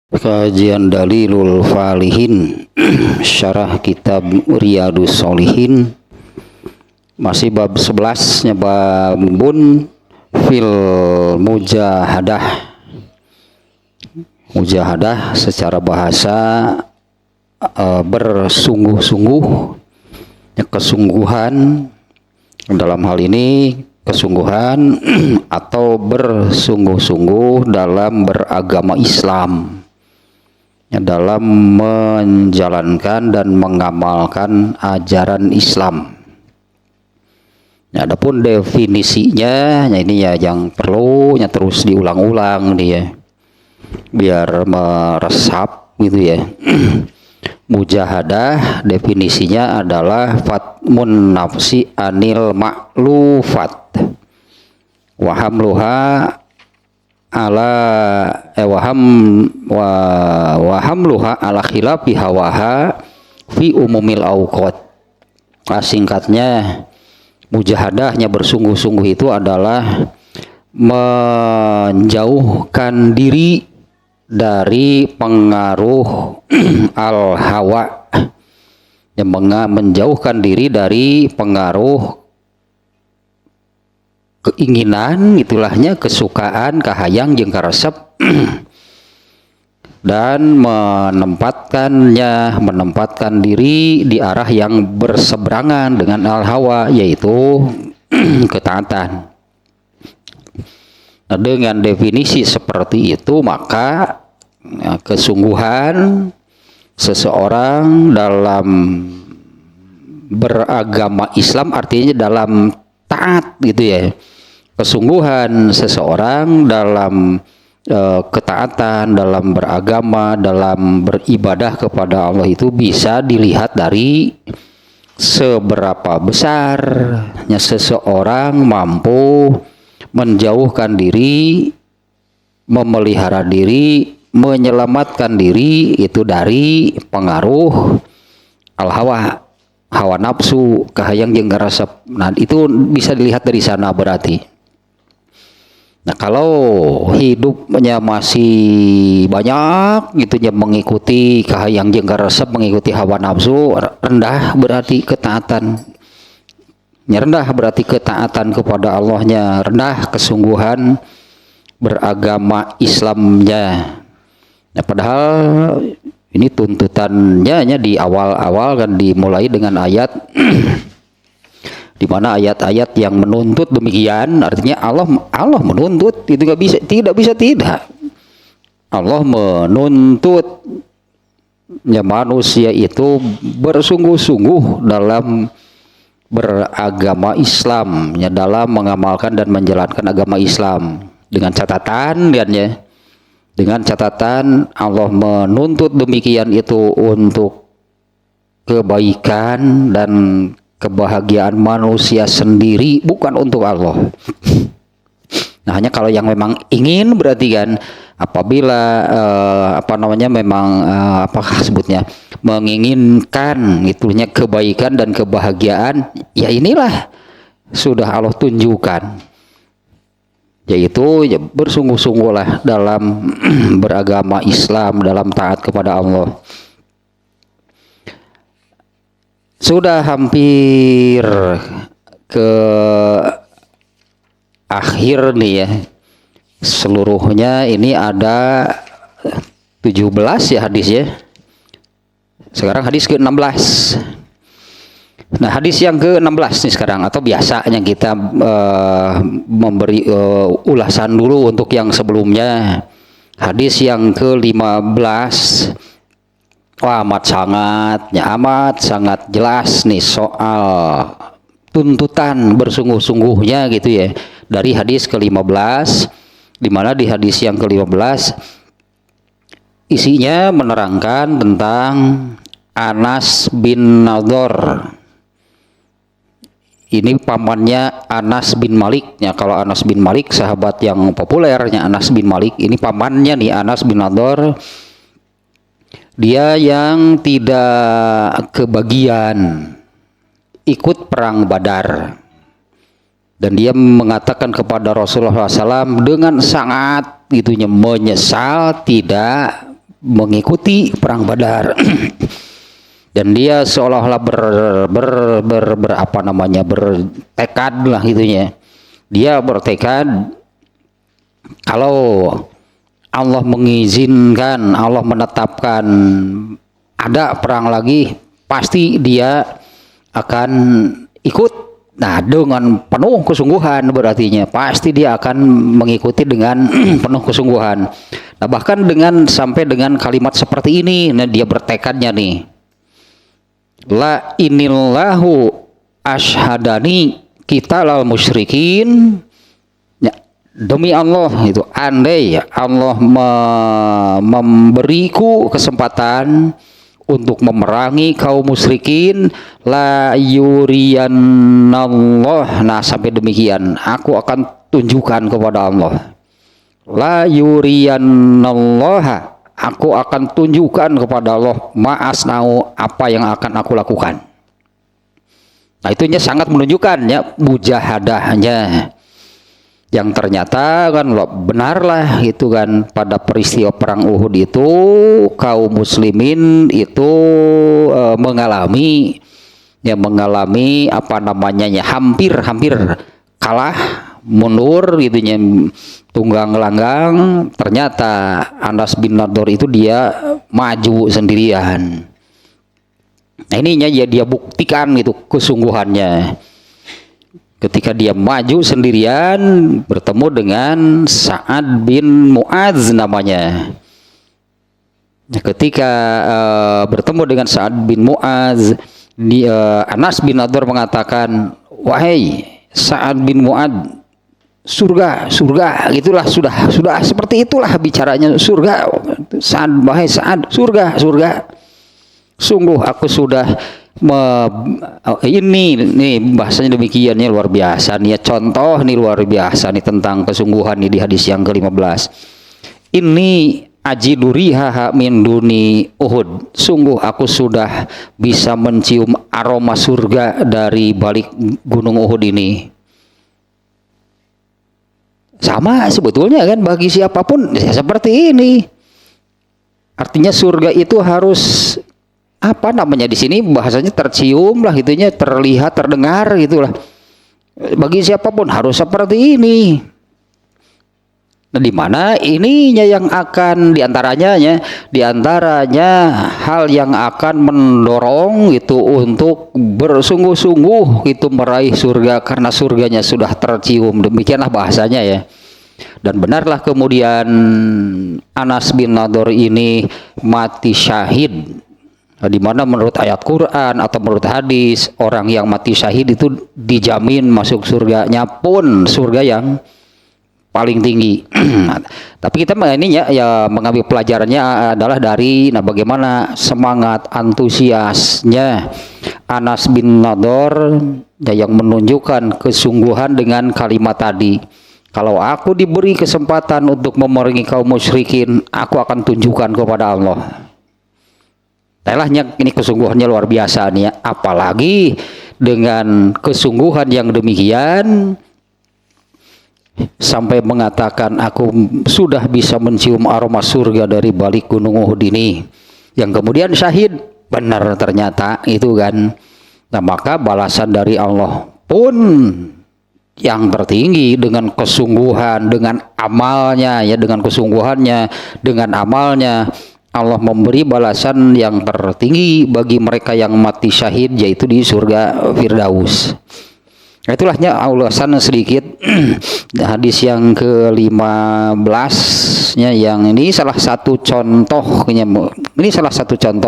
Kajian Dalilul Falihin Syarah Kitab Riyadus Sholihin, masih bab 11 nya babun fil mujahadah. Mujahadah secara bahasa bersungguh-sungguh, kesungguhan. Dalam hal ini kesungguhan atau bersungguh-sungguh dalam beragama Islam, dalam menjalankan dan mengamalkan ajaran Islam. Adapun definisinya, ini ya yang perlu terus diulang-ulang dia, biar meresap gitu ya. Mujahadah definisinya adalah fatmun nafsi anil ma'lufat wa hamluha ala wahamluha ala khilafi hawaha fi umumil awqat. Singkatnya, mujahadahnya bersungguh-sungguh itu adalah menjauhkan diri dari pengaruh al-hawa, yang menjauhkan diri dari pengaruh keinginan, itulahnya kesukaan, kahayang jeung karesep, dan menempatkan diri di arah yang berseberangan dengan al-hawa, yaitu ketaatan. Nah, dengan definisi seperti itu, maka kesungguhan seseorang dalam beragama Islam artinya dalam taat gitu ya. Kesungguhan seseorang dalam ketaatan, dalam beragama, dalam beribadah kepada Allah itu bisa dilihat dari seberapa besarnya seseorang mampu menjauhkan diri, memelihara diri, menyelamatkan diri itu dari pengaruh al-hawa, hawa nafsu, kahayang jeung karesep. Nah, itu bisa dilihat dari sana berarti. Nah, kalau hidupnya masih banyak gitu ya mengikuti kahayang jeung karesep, mengikuti hawa nafsu, rendah berarti ketaatan. Rendah berarti ketaatan kepada Allahnya, rendah kesungguhan beragama Islamnya. Nah, padahal ini tuntutannya di awal-awal kan dimulai dengan ayat di mana ayat-ayat yang menuntut demikian, artinya Allah menuntut, itu tidak bisa tidak. Allah menuntut manusia itu bersungguh-sungguh dalam beragama Islam, dalam mengamalkan dan menjalankan agama Islam, dengan catatan Allah menuntut demikian itu untuk kebaikan dan kebahagiaan manusia sendiri, bukan untuk Allah. Nah, hanya kalau yang memang ingin berarti kan apabila menginginkan itunya kebaikan dan kebahagiaan, ya inilah sudah Allah tunjukkan, yaitu ya bersungguh-sungguhlah dalam beragama Islam, dalam taat kepada Allah. Sudah hampir ke akhir nih ya, seluruhnya ini ada 17 ya hadis ya. Sekarang hadis ke-16. Nah, hadis yang ke-16 nih sekarang, atau biasanya kita memberi ulasan dulu untuk yang sebelumnya. Hadis yang ke-15 amat sangat jelas nih soal tuntutan bersungguh-sungguhnya gitu ya, dari hadis ke-15, di mana di hadis yang ke-15 isinya menerangkan tentang Anas bin Nadhr. Ini pamannya Anas bin Malik. Ya, kalau Anas bin Malik sahabat yang populernya Anas bin Malik, ini pamannya nih Anas bin Nadhr. Dia yang tidak kebagian ikut perang Badar, dan dia mengatakan kepada Rasulullah SAW dengan sangat menyesal tidak mengikuti perang Badar. Dan dia seolah-olah bertekad lah gitunya. Dia bertekad kalau Allah mengizinkan, Allah menetapkan ada perang lagi, pasti dia akan ikut. Nah, dengan penuh kesungguhan berartinya pasti dia akan mengikuti dengan penuh kesungguhan. Nah, bahkan sampai dengan kalimat seperti ini, nah dia bertekadnya nih. La inillahu ashadani kita lal musyrikin. Ya, demi Allah itu, andai Allah memberiku kesempatan untuk memerangi kaum musyrikin, la yuriyannallah. Nah, sampai demikian, aku akan tunjukkan kepada Allah. La yuriyannallah, aku akan tunjukkan kepada Allah ma'asnau, apa yang akan aku lakukan. Nah, itunya sangat menunjukkan ya mujahadahnya. Yang ternyata kan benarlah itu kan, pada peristiwa perang Uhud itu kaum muslimin itu mengalami hampir kalah, mundur gitunya, tunggang langgang. Ternyata Anas bin Nador itu dia maju sendirian. Nah, ininya ya dia buktikan gitu kesungguhannya. Ketika dia maju sendirian bertemu dengan Sa'ad bin Mu'adz namanya. Ketika bertemu dengan Sa'ad bin Mu'adz, Anas bin Nador mengatakan, wahai Sa'ad bin Mu'adz, surga gitulah, sudah seperti itulah bicaranya, surga. Sa'ad, wahai Sa'ad, surga. Sungguh aku sudah ini bahasanya demikian, luar biasa nih ya, contoh nih luar biasa nih tentang kesungguhan nih di hadis yang ke-15. Ini ajiduriha min duni Uhud, sungguh aku sudah bisa mencium aroma surga dari balik gunung Uhud ini. Sama sebetulnya kan bagi siapapun ya, seperti ini. Artinya surga itu harus di sini bahasanya tercium lah gitunya, terlihat, terdengar gitulah. Bagi siapapun harus seperti ini. Nah, di mana ininya yang akan diantaranya hal yang akan mendorong itu untuk bersungguh-sungguh itu meraih surga, karena surganya sudah tercium. Demikianlah bahasanya ya. Dan benarlah kemudian Anas bin Nador ini mati syahid. Di mana menurut ayat Quran atau menurut hadis, orang yang mati syahid itu dijamin masuk surganya pun surga yang paling tinggi. Tapi kita ini ya mengambil pelajarannya adalah dari bagaimana semangat antusiasnya Anas bin Nador ya, yang menunjukkan kesungguhan dengan kalimat tadi. Kalau aku diberi kesempatan untuk memerangi kaum musyrikin, aku akan tunjukkan kepada Allah. Telahnya ini kesungguhannya luar biasa nih ya. Apalagi dengan kesungguhan yang demikian sampai mengatakan aku sudah bisa mencium aroma surga dari balik gunung Uhud ini, yang kemudian syahid. Benar ternyata itu kan. Nah, maka balasan dari Allah pun yang tertinggi dengan kesungguhan, dengan amalnya ya, dengan kesungguhannya, dengan amalnya, Allah memberi balasan yang tertinggi bagi mereka yang mati syahid, yaitu di surga Firdaus. Itulahnya ulasan sedikit hadis yang ke-15 nya, yang ini salah satu contoh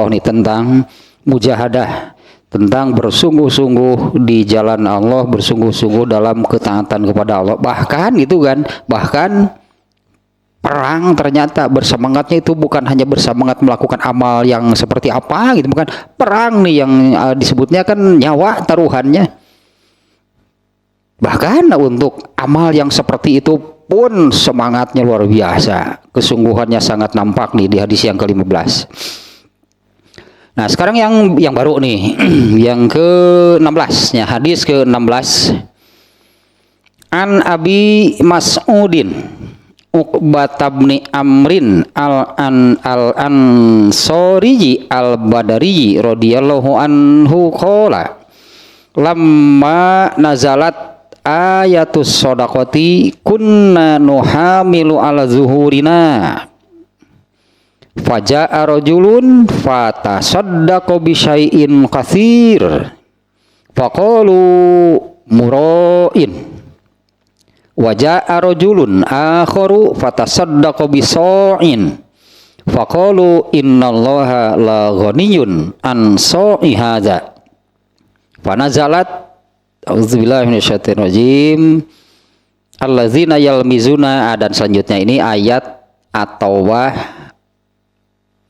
nih tentang mujahadah, tentang bersungguh-sungguh di jalan Allah, bersungguh-sungguh dalam ketaatan kepada Allah. Bahkan perang ternyata bersemangatnya itu bukan hanya bersemangat melakukan amal yang seperti apa gitu, bukan. Perang nih yang disebutnya kan nyawa taruhannya. Bahkan untuk amal yang seperti itu pun semangatnya luar biasa, kesungguhannya sangat nampak nih di hadis yang ke-15. Nah, sekarang yang baru nih yang ke-16 nya, hadis ke-16. An Abi Mas'udin Uqbah bin Amrin al-Ansori al-Badari radhiyallahu anhu qala lamma nazalat ayatus shadaqati kunna nuhamilu ala zuhurina faja'a rajulun fatasaddaqa bi syai'in katsir faqalu mura'in waja'a rajulun akharu fatasaddaqa bi sa'in faqalu innallaha la ghaniyun an sa'i hadza fanazalat auzubillahi minasyaitonir rajim allazina yalmizuna, dan selanjutnya ini ayat At-Taubah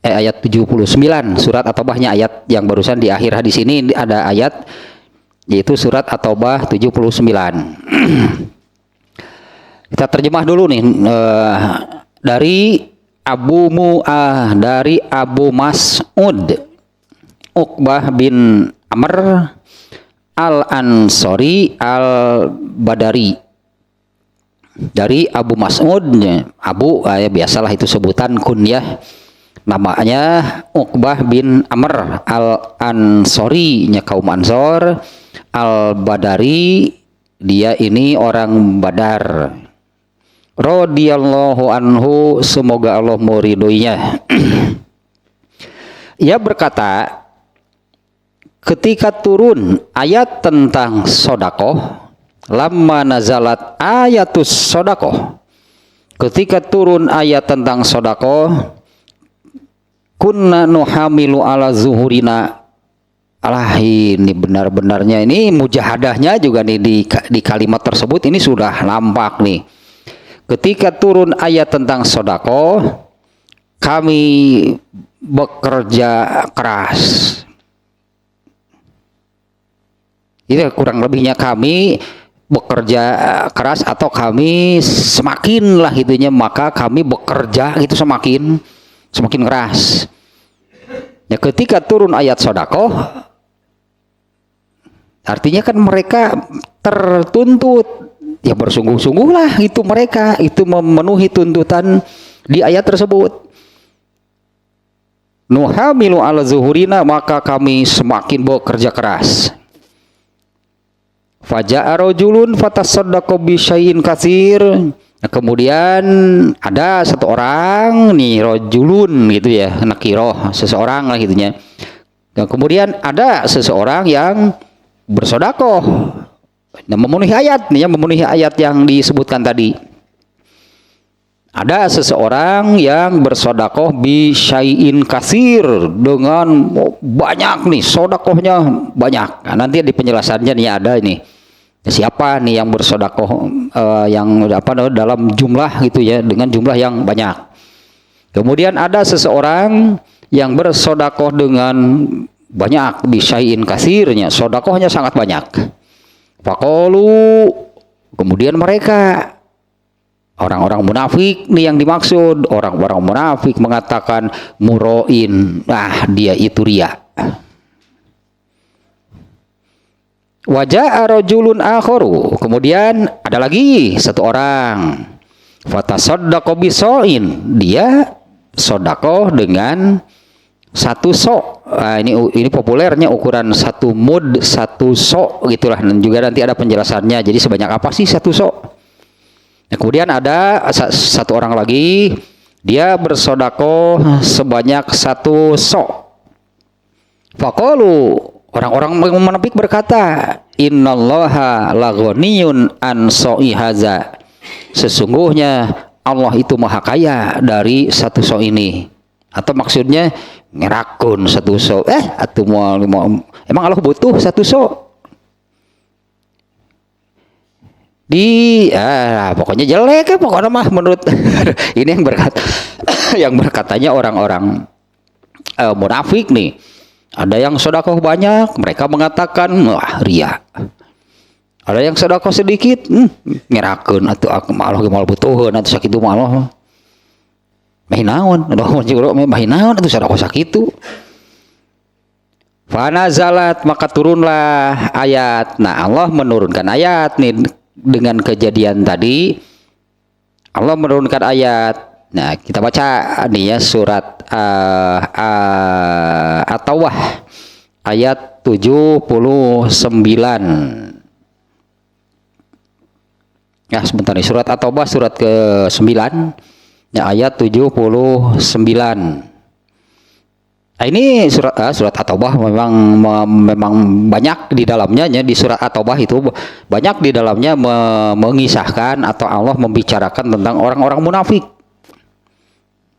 ayat 79, surat At-Taubahnya ayat yang barusan di akhir hadis ini ada ayat yaitu surat At-Taubah 79. Kita terjemah dulu nih dari dari Abu Mas'ud Uqbah bin Amr al-Ansori al-Badari. Dari Abu Mas'ud, Abu biasalah itu sebutan kunyah, namanya Uqbah bin Amr al-Ansori, nya kaum Ansor, al-Badari, dia ini orang Badar. Radhiyallahu anhu, semoga Allah meridhoinya. Ia berkata, ketika turun ayat tentang sodakoh, lamma nazalat ayatus sodakoh, ketika turun ayat tentang sodakoh, kunna nuhamilu ala zuhurina. Alah, ini benar-benarnya ini mujahadahnya juga nih di kalimat tersebut ini sudah nampak nih. Ketika turun ayat tentang sodako, kami bekerja keras. Itu kurang lebihnya, kami bekerja keras atau kami semakin lah gitunya, maka kami bekerja itu semakin keras. Ya, ketika turun ayat sodako, artinya kan mereka tertuntut. Ya bersungguh-sungguhlah itu mereka itu memenuhi tuntutan di ayat tersebut. Nuhamilu ala zuhurina, maka kami semakin bekerja keras. Faja'a rajulun fatasaddaqa bi syai'in katsir. Nah, kemudian ada satu orang nih, rajulun gitu ya, nakiroh, seseorang lah gitunya. Dan kemudian ada seseorang yang bersodakoh. Nah, memenuhi ayat nih, memenuhi ayat yang disebutkan tadi. Ada seseorang yang bersodakoh bi syai'in katsir, dengan banyak nih, sodakohnya banyak. Nah, nanti di penjelasannya nih ada ini. Siapa nih yang bersodakoh yang dalam jumlah gitu ya, dengan jumlah yang banyak. Kemudian ada seseorang yang bersodakoh dengan banyak, bi syai'in katsirnya, sodakohnya sangat banyak. Faqalu, kemudian mereka orang-orang munafik nih yang dimaksud, orang-orang munafik mengatakan muroin, dia itu riya. Waja'a rajulun akharu, kemudian ada lagi satu orang, fatasaddaqa bisoin, dia sodakoh dengan satu sok. Ini populernya ukuran satu mud, satu sok gitulah, dan juga nanti ada penjelasannya. Jadi sebanyak apa sih satu sok? Nah, kemudian ada satu orang lagi, dia bersodakoh sebanyak satu sok. Faqalu, orang-orang munafik berkata, innallaha la ghaniyun an so'i haza, sesungguhnya Allah itu maha kaya dari satu sok ini. Atau maksudnya ngerakun satu sok, atau mau emang Allah butuh satu sok? Pokoknya jelek ya, pokoknya mah menurut ini yang berkatanya orang-orang munafik nih. Ada yang sedekah banyak, mereka mengatakan riya. Ada yang sedekah sedikit, ngerakeun atuh aku malah geus butuheun atuh sakitu mah Allah. Mahinaun, mahinaun atuh sedekah sakitu. Fanazalat, maka turunlah ayat. Nah, Allah menurunkan ayat nih dengan kejadian tadi. Allah menurunkan ayat. Nah, kita baca nih ya surat At-Taubah ayat 79. Ya, sebentar nih, surat At-Taubah surat ke-9 ya, ayat 79. Nah, ini surat At-Taubah memang banyak di dalamnya ya, di surat At-Taubah itu banyak di dalamnya mengisahkan atau Allah membicarakan tentang orang-orang munafik.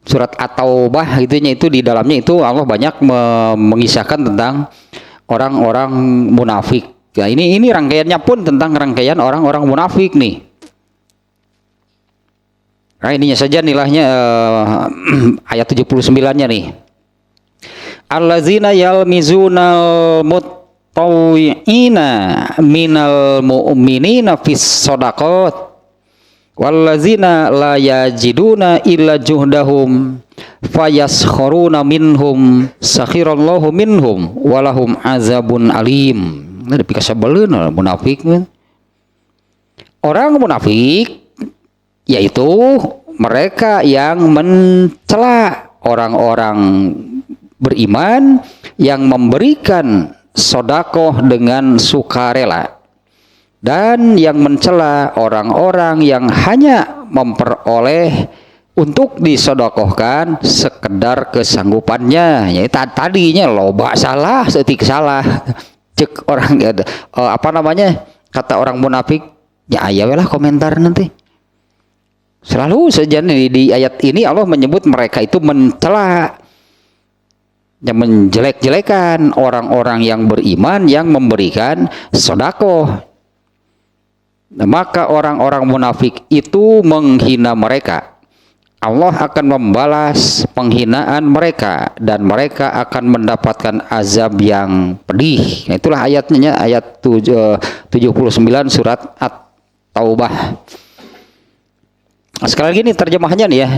Surat At-Taubah itu di dalamnya itu Allah banyak mengisahkan tentang orang-orang munafik. Ya, ini rangkaiannya pun tentang rangkaian orang-orang munafik nih. Nah, ininya saja nilainya ayat 79-nya nih. Allazina yalmizunal mutawwi'ina minal mu'minina fis shadaqat wallazina la yajiduna illa juhdahum fayaskharuna minhum sakhirallahu minhum walahum azabun alim. Nah, dipikasa beleun munafik. Orang munafik yaitu mereka yang mencela orang-orang beriman yang memberikan sodakoh dengan sukarela dan yang mencela orang-orang yang hanya memperoleh untuk disodakohkan sekedar kesanggupannya. Ya, tadinya loba salah setik salah cek orang kata orang munafik ya ayalah komentar nanti. Selalu saja di ayat ini Allah menyebut mereka itu mencela, yang menjelek-jelekan orang-orang yang beriman yang memberikan sedekah. Nah, maka orang-orang munafik itu menghina mereka. Allah akan membalas penghinaan mereka dan mereka akan mendapatkan azab yang pedih. Nah, itulah ayatnya, ayat 79 surat At-Taubah. Sekali lagi nih terjemahannya nih ya.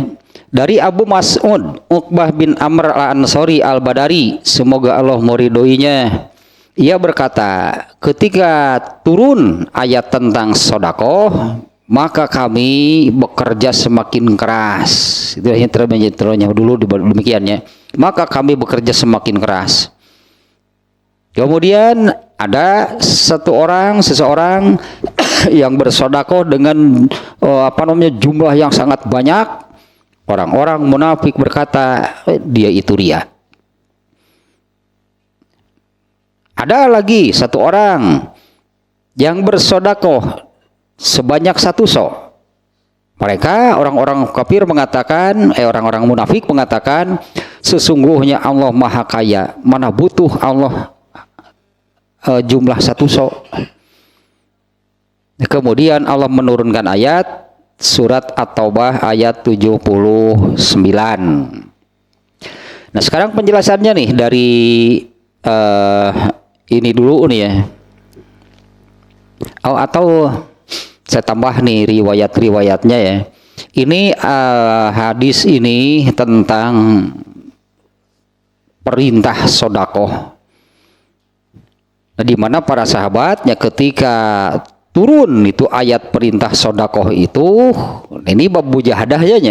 Dari Abu Mas'ud Uqbah bin Amr al-Ansari al-Badari, semoga Allah meridhoinya. Ia berkata, ketika turun ayat tentang sedekah, maka kami bekerja semakin keras. Itu yang terjemahannya dulu demikiannya. Maka kami bekerja semakin keras. Kemudian ada seseorang yang bersedekah dengan jumlah yang sangat banyak. Orang-orang munafik berkata dia itu ria. Ada lagi satu orang yang bersedekah sebanyak satu sok. Mereka orang-orang kafir mengatakan, orang-orang munafik mengatakan, sesungguhnya Allah Maha Kaya, mana butuh Allah jumlah satu sok. Kemudian Allah menurunkan ayat surat At-Taubah ayat 79. Nah, sekarang penjelasannya nih dari ini dulu nih ya. Atau saya tambah nih riwayat-riwayatnya ya. Ini hadis ini tentang perintah sedekah. Nah, di mana para sahabatnya ketika turun itu ayat perintah sedekah itu, ini bab mujahadahnya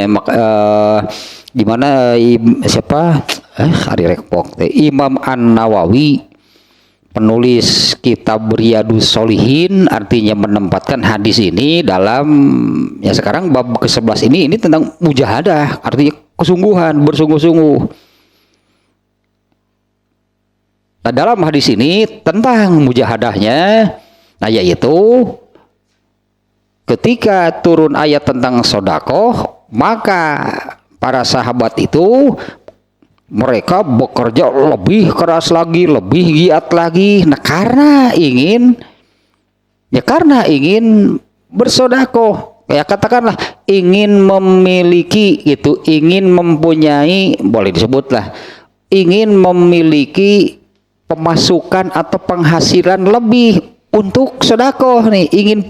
di mana Imam An-Nawawi penulis kitab Riyadus Sholihin artinya menempatkan hadis ini dalam ya sekarang bab ke-11 ini tentang mujahadah, artinya kesungguhan, bersungguh-sungguh. Nah, dalam hadis ini tentang mujahadahnya, nah yaitu ketika turun ayat tentang sedekah, maka para sahabat itu mereka bekerja lebih keras lagi, lebih giat lagi. Nah, karena ingin bersedekah, ya katakanlah ingin memiliki itu, ingin mempunyai, boleh disebutlah, ingin memiliki pemasukan atau penghasilan lebih untuk sedekah nih, ingin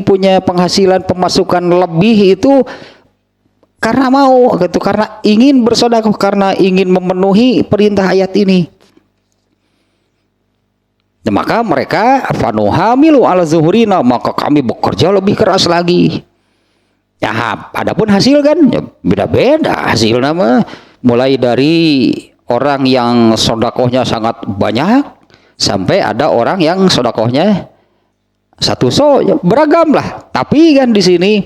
punya penghasilan pemasukan lebih itu karena mau gitu, karena ingin bersedekah, karena ingin memenuhi perintah ayat ini. Nah, maka mereka fanuhamilu ala zuhurina, maka kami bekerja lebih keras lagi. Ya, adapun hasil kan ya beda-beda hasil nama, mulai dari orang yang sodakohnya sangat banyak sampai ada orang yang sodakohnya satu ya, beragam lah. Tapi kan di sini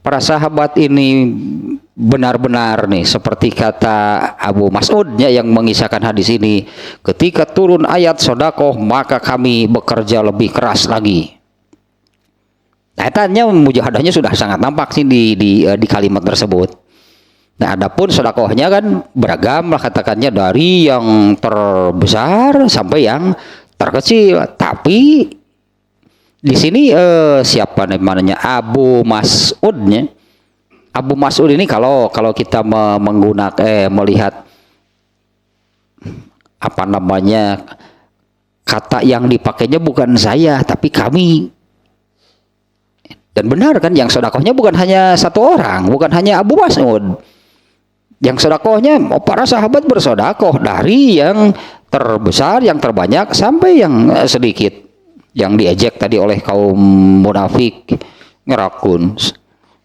para sahabat ini benar-benar nih seperti kata Abu Mas'udnya yang mengisahkan hadis ini, ketika turun ayat sodakoh maka kami bekerja lebih keras lagi. Kaitannya mujahadahnya sudah sangat nampak sih di kalimat tersebut. Nah, adapun sedekahnya kan beragam lah katakannya, dari yang terbesar sampai yang terkecil. Tapi di sini siapa namanya Abu Mas'udnya? Abu Mas'ud ini kalau kita menggunakan melihat apa namanya kata yang dipakainya bukan saya tapi kami. Dan benar kan, yang sedekahnya bukan hanya satu orang, bukan hanya Abu Mas'ud. Yang sedekahnya para sahabat bersedekah dari yang terbesar, yang terbanyak sampai yang sedikit. Yang diejek tadi oleh kaum munafik, ngerakun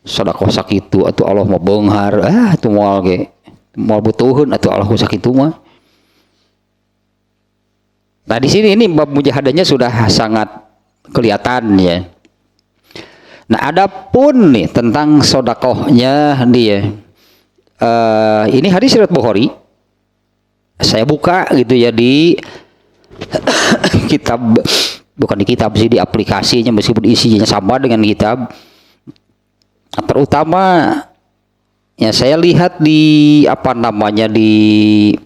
sedekah sakitu atau Allah mau beunghar, itu moal ge moal butuhun atau Allah sakitu mah. Nah, di sini ini bab mujahadahnya sudah sangat kelihatan ya. Nah, adapun nih tentang sodakohnya dia, ini hadis riwayat Bukhari. Saya buka gitu ya di kitab, bukan di kitab sih, di aplikasinya, meskipun isinya sama dengan kitab. Terutama ya saya lihat di apa namanya di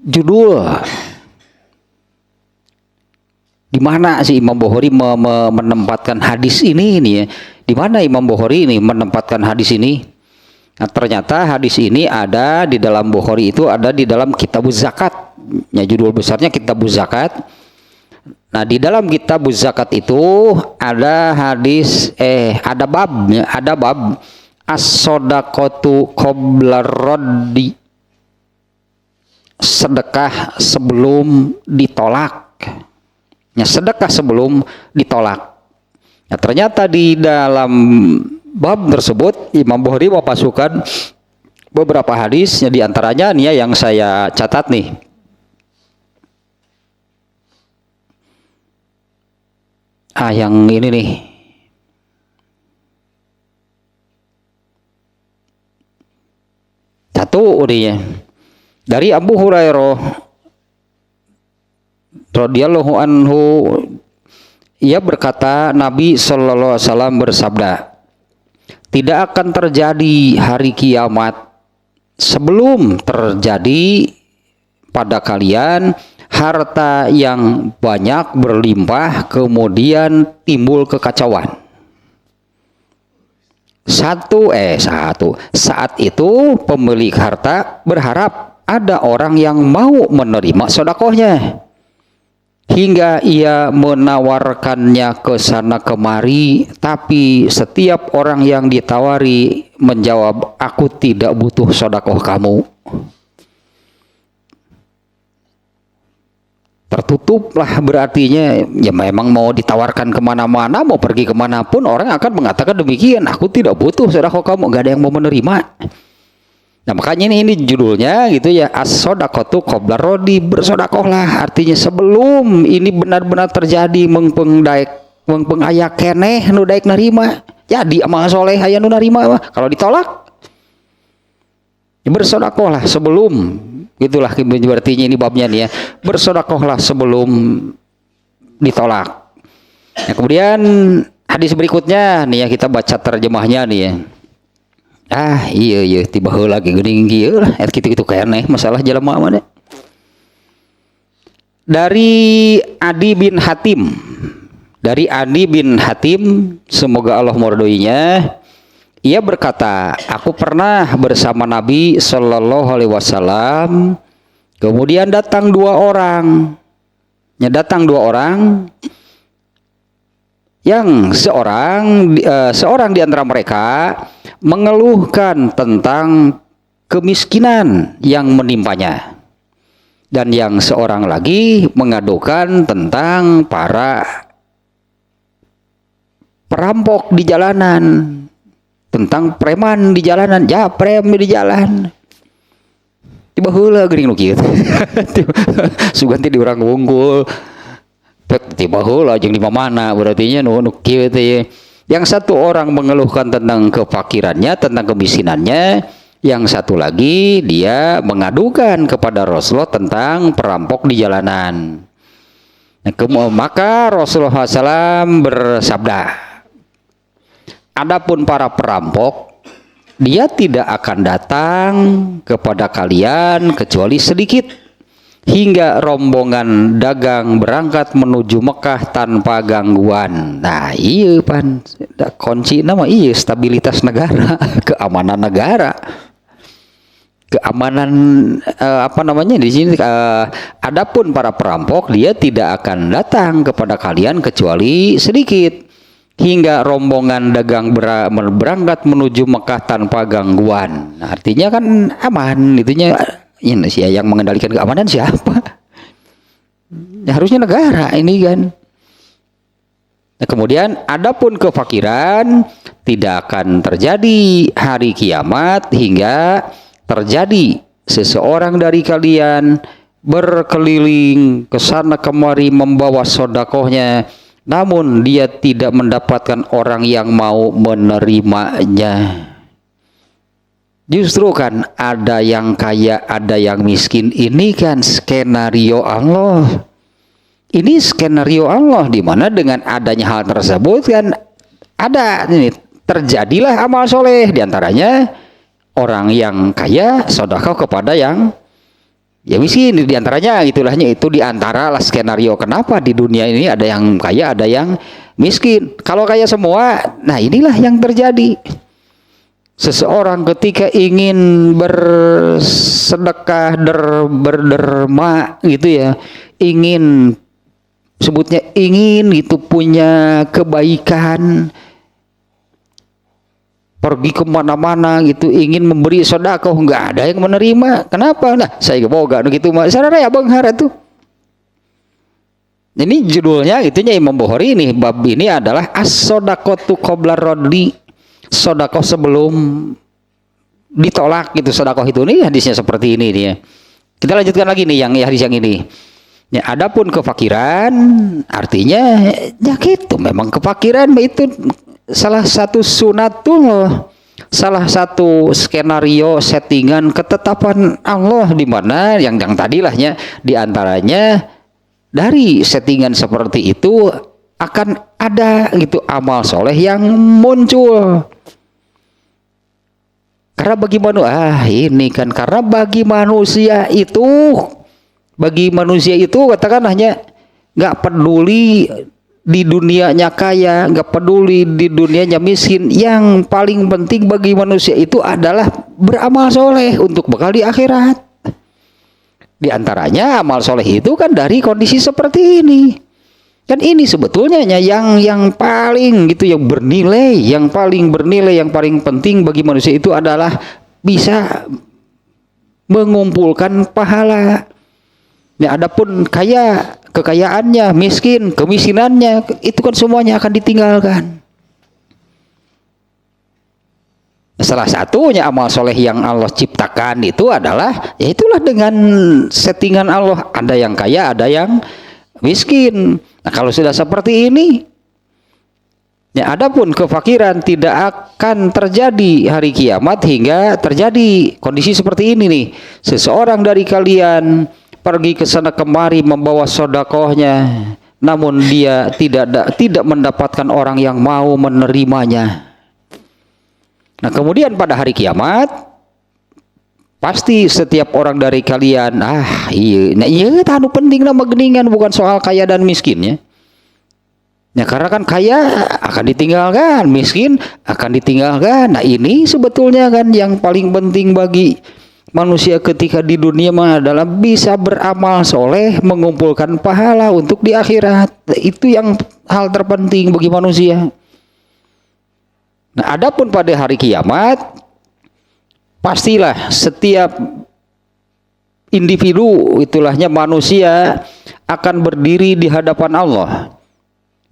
judul. Di mana sih Imam Bukhari menempatkan hadis ini ya? Di mana Imam Bukhari ini menempatkan hadis ini? Nah, ternyata hadis ini ada di dalam Bukhari, itu ada di dalam Kitabuz Zakat. Ya, judul besarnya Kitabuz Zakat. Nah, di dalam Kitabuz Zakat itu ada hadis ada bab as-shadaqatu qabla raddi, sedekah sebelum ditolak. Ya, sedekah sebelum ditolak. Nah, ternyata di dalam bab tersebut Imam Bukhari memasukkan beberapa hadis, ya, di antaranya nih ya yang saya catat nih. Yang ini nih. Satu ya. Dari Abu Hurairah radhiyallahu anhu, ia berkata, Nabi sallallahu alaihi wasallam bersabda, tidak akan terjadi hari kiamat sebelum terjadi pada kalian harta yang banyak berlimpah kemudian timbul kekacauan. Saat itu pemilik harta berharap ada orang yang mau menerima sedekahnya, hingga ia menawarkannya ke sana kemari, tapi setiap orang yang ditawari menjawab, aku tidak butuh sedekah kamu. Tertutuplah berartinya, ya memang mau ditawarkan kemana-mana, mau pergi kemanapun orang akan mengatakan demikian, aku tidak butuh sedekah kamu, gak ada yang mau menerima. Nah, makanya ini judulnya gitu ya, as-shadaqatu qabla rodi, bersedekahlah, artinya sebelum ini benar-benar terjadi mengpeng aya keneh nu daek narima, jadi amal soleh aya nu narima. Kalau ditolak ya bersedekahlah sebelum, itulah berartinya ini babnya nih ya, bersedekahlah sebelum ditolak. Nah, kemudian hadis berikutnya nih ya, kita baca terjemahnya nih ya. Iya tiba lagi geuning kieu lah, kitu-kitu keneh masalah jelema mah deh. Dari Adi bin Hatim, semoga Allah meridhoinya, ia berkata, aku pernah bersama Nabi sallallahu alaihi wasallam, kemudian datang dua orang, yang seorang di antara mereka mengeluhkan tentang kemiskinan yang menimpanya, dan yang seorang lagi mengadukan tentang para perampok di jalanan, tentang preman di jalanan, ya prem di jalan. Tiba heula geuning nu kieu. Suganti di urang wungkul. Tiba heula jeung di mana berarti nya nu kieu teh. Yang satu orang mengeluhkan tentang kefakirannya, tentang kemiskinannya, yang satu lagi dia mengadukan kepada Rasulullah tentang perampok di jalanan. Maka Rasulullah SAW bersabda, adapun para perampok, dia tidak akan datang kepada kalian kecuali sedikit, hingga rombongan dagang berangkat menuju Mekah tanpa gangguan. Nah iya pan, kunci nama iya stabilitas negara, keamanan negara, keamanan apa namanya di sini. Adapun para perampok, dia tidak akan datang kepada kalian kecuali sedikit, hingga rombongan dagang berangkat menuju Mekah tanpa gangguan. Nah, artinya kan aman, itunya. Ini sih yang mengendalikan keamanan siapa? Ya, harusnya negara ini kan. Nah, kemudian adapun kefakiran tidak akan terjadi hari kiamat hingga terjadi seseorang dari kalian berkeliling ke sana kemari membawa sodakohnya, namun dia tidak mendapatkan orang yang mau menerimanya. Justru kan ada yang kaya, ada yang miskin. Ini kan skenario Allah. Ini skenario Allah, di mana dengan adanya hal tersebut kan ada ini terjadilah amal soleh, diantaranya orang yang kaya sedekah kepada yang miskin, diantaranya itulahnya itu diantara lah skenario kenapa di dunia ini ada yang kaya, ada yang miskin. Kalau kaya semua, nah inilah yang terjadi. Seseorang ketika ingin bersedekah, berderma gitu ya, ingin sebutnya ingin gitu punya kebaikan, pergi kemana-mana gitu, ingin memberi sedekah, nggak ada yang menerima. Kenapa? Nah, saya boga gitu mah. Sarana ya Bang Hara tuh. Ini judulnya itunya Imam Bukhari ini, bab ini adalah as-shadaqatu qabla raddi. Sedekah sebelum ditolak gitu. Sedekah itu nih hadisnya seperti ini dia. Kita lanjutkan lagi nih yang hadis yang ini. Ya, adapun kefakiran artinya ya gitu, memang kefakiran itu salah satu sunatullah, salah satu skenario settingan ketetapan Allah, di mana yang tadilahnya diantaranya dari settingan seperti itu akan ada gitu amal soleh yang muncul. Karena bagi karena bagi manusia itu katakan hanya nggak peduli di dunianya kaya, nggak peduli di dunianya miskin. Yang paling penting bagi manusia itu adalah beramal soleh untuk bekal di akhirat. Di antaranya amal soleh itu kan dari kondisi seperti ini. Kan ini sebetulnya yang paling gitu, yang bernilai, yang paling penting bagi manusia itu adalah bisa mengumpulkan pahala. Ya, adapun kekayaannya, miskin, kemiskinannya, itu kan semuanya akan ditinggalkan. Salah satunya amal soleh yang Allah ciptakan itu adalah, ya itulah dengan settingan Allah, ada yang kaya, ada yang miskin. Nah, kalau sudah seperti ini, ya adapun kefakiran tidak akan terjadi hari kiamat hingga terjadi kondisi seperti ini nih. Seseorang dari kalian pergi ke sana kemari membawa sodakohnya, namun dia tidak mendapatkan orang yang mau menerimanya. Nah, kemudian pada hari kiamat pasti setiap orang dari kalian, iya tanu penting nama geningan, bukan soal kaya dan miskinnya. Ya, karena kan kaya akan ditinggalkan, miskin akan ditinggalkan. Nah, ini sebetulnya kan yang paling penting bagi manusia ketika di dunia adalah bisa beramal soleh, mengumpulkan pahala untuk di akhirat. Itu yang hal terpenting bagi manusia. Nah, adapun pada hari kiamat, pastilah setiap individu, itulahnya manusia, akan berdiri di hadapan Allah.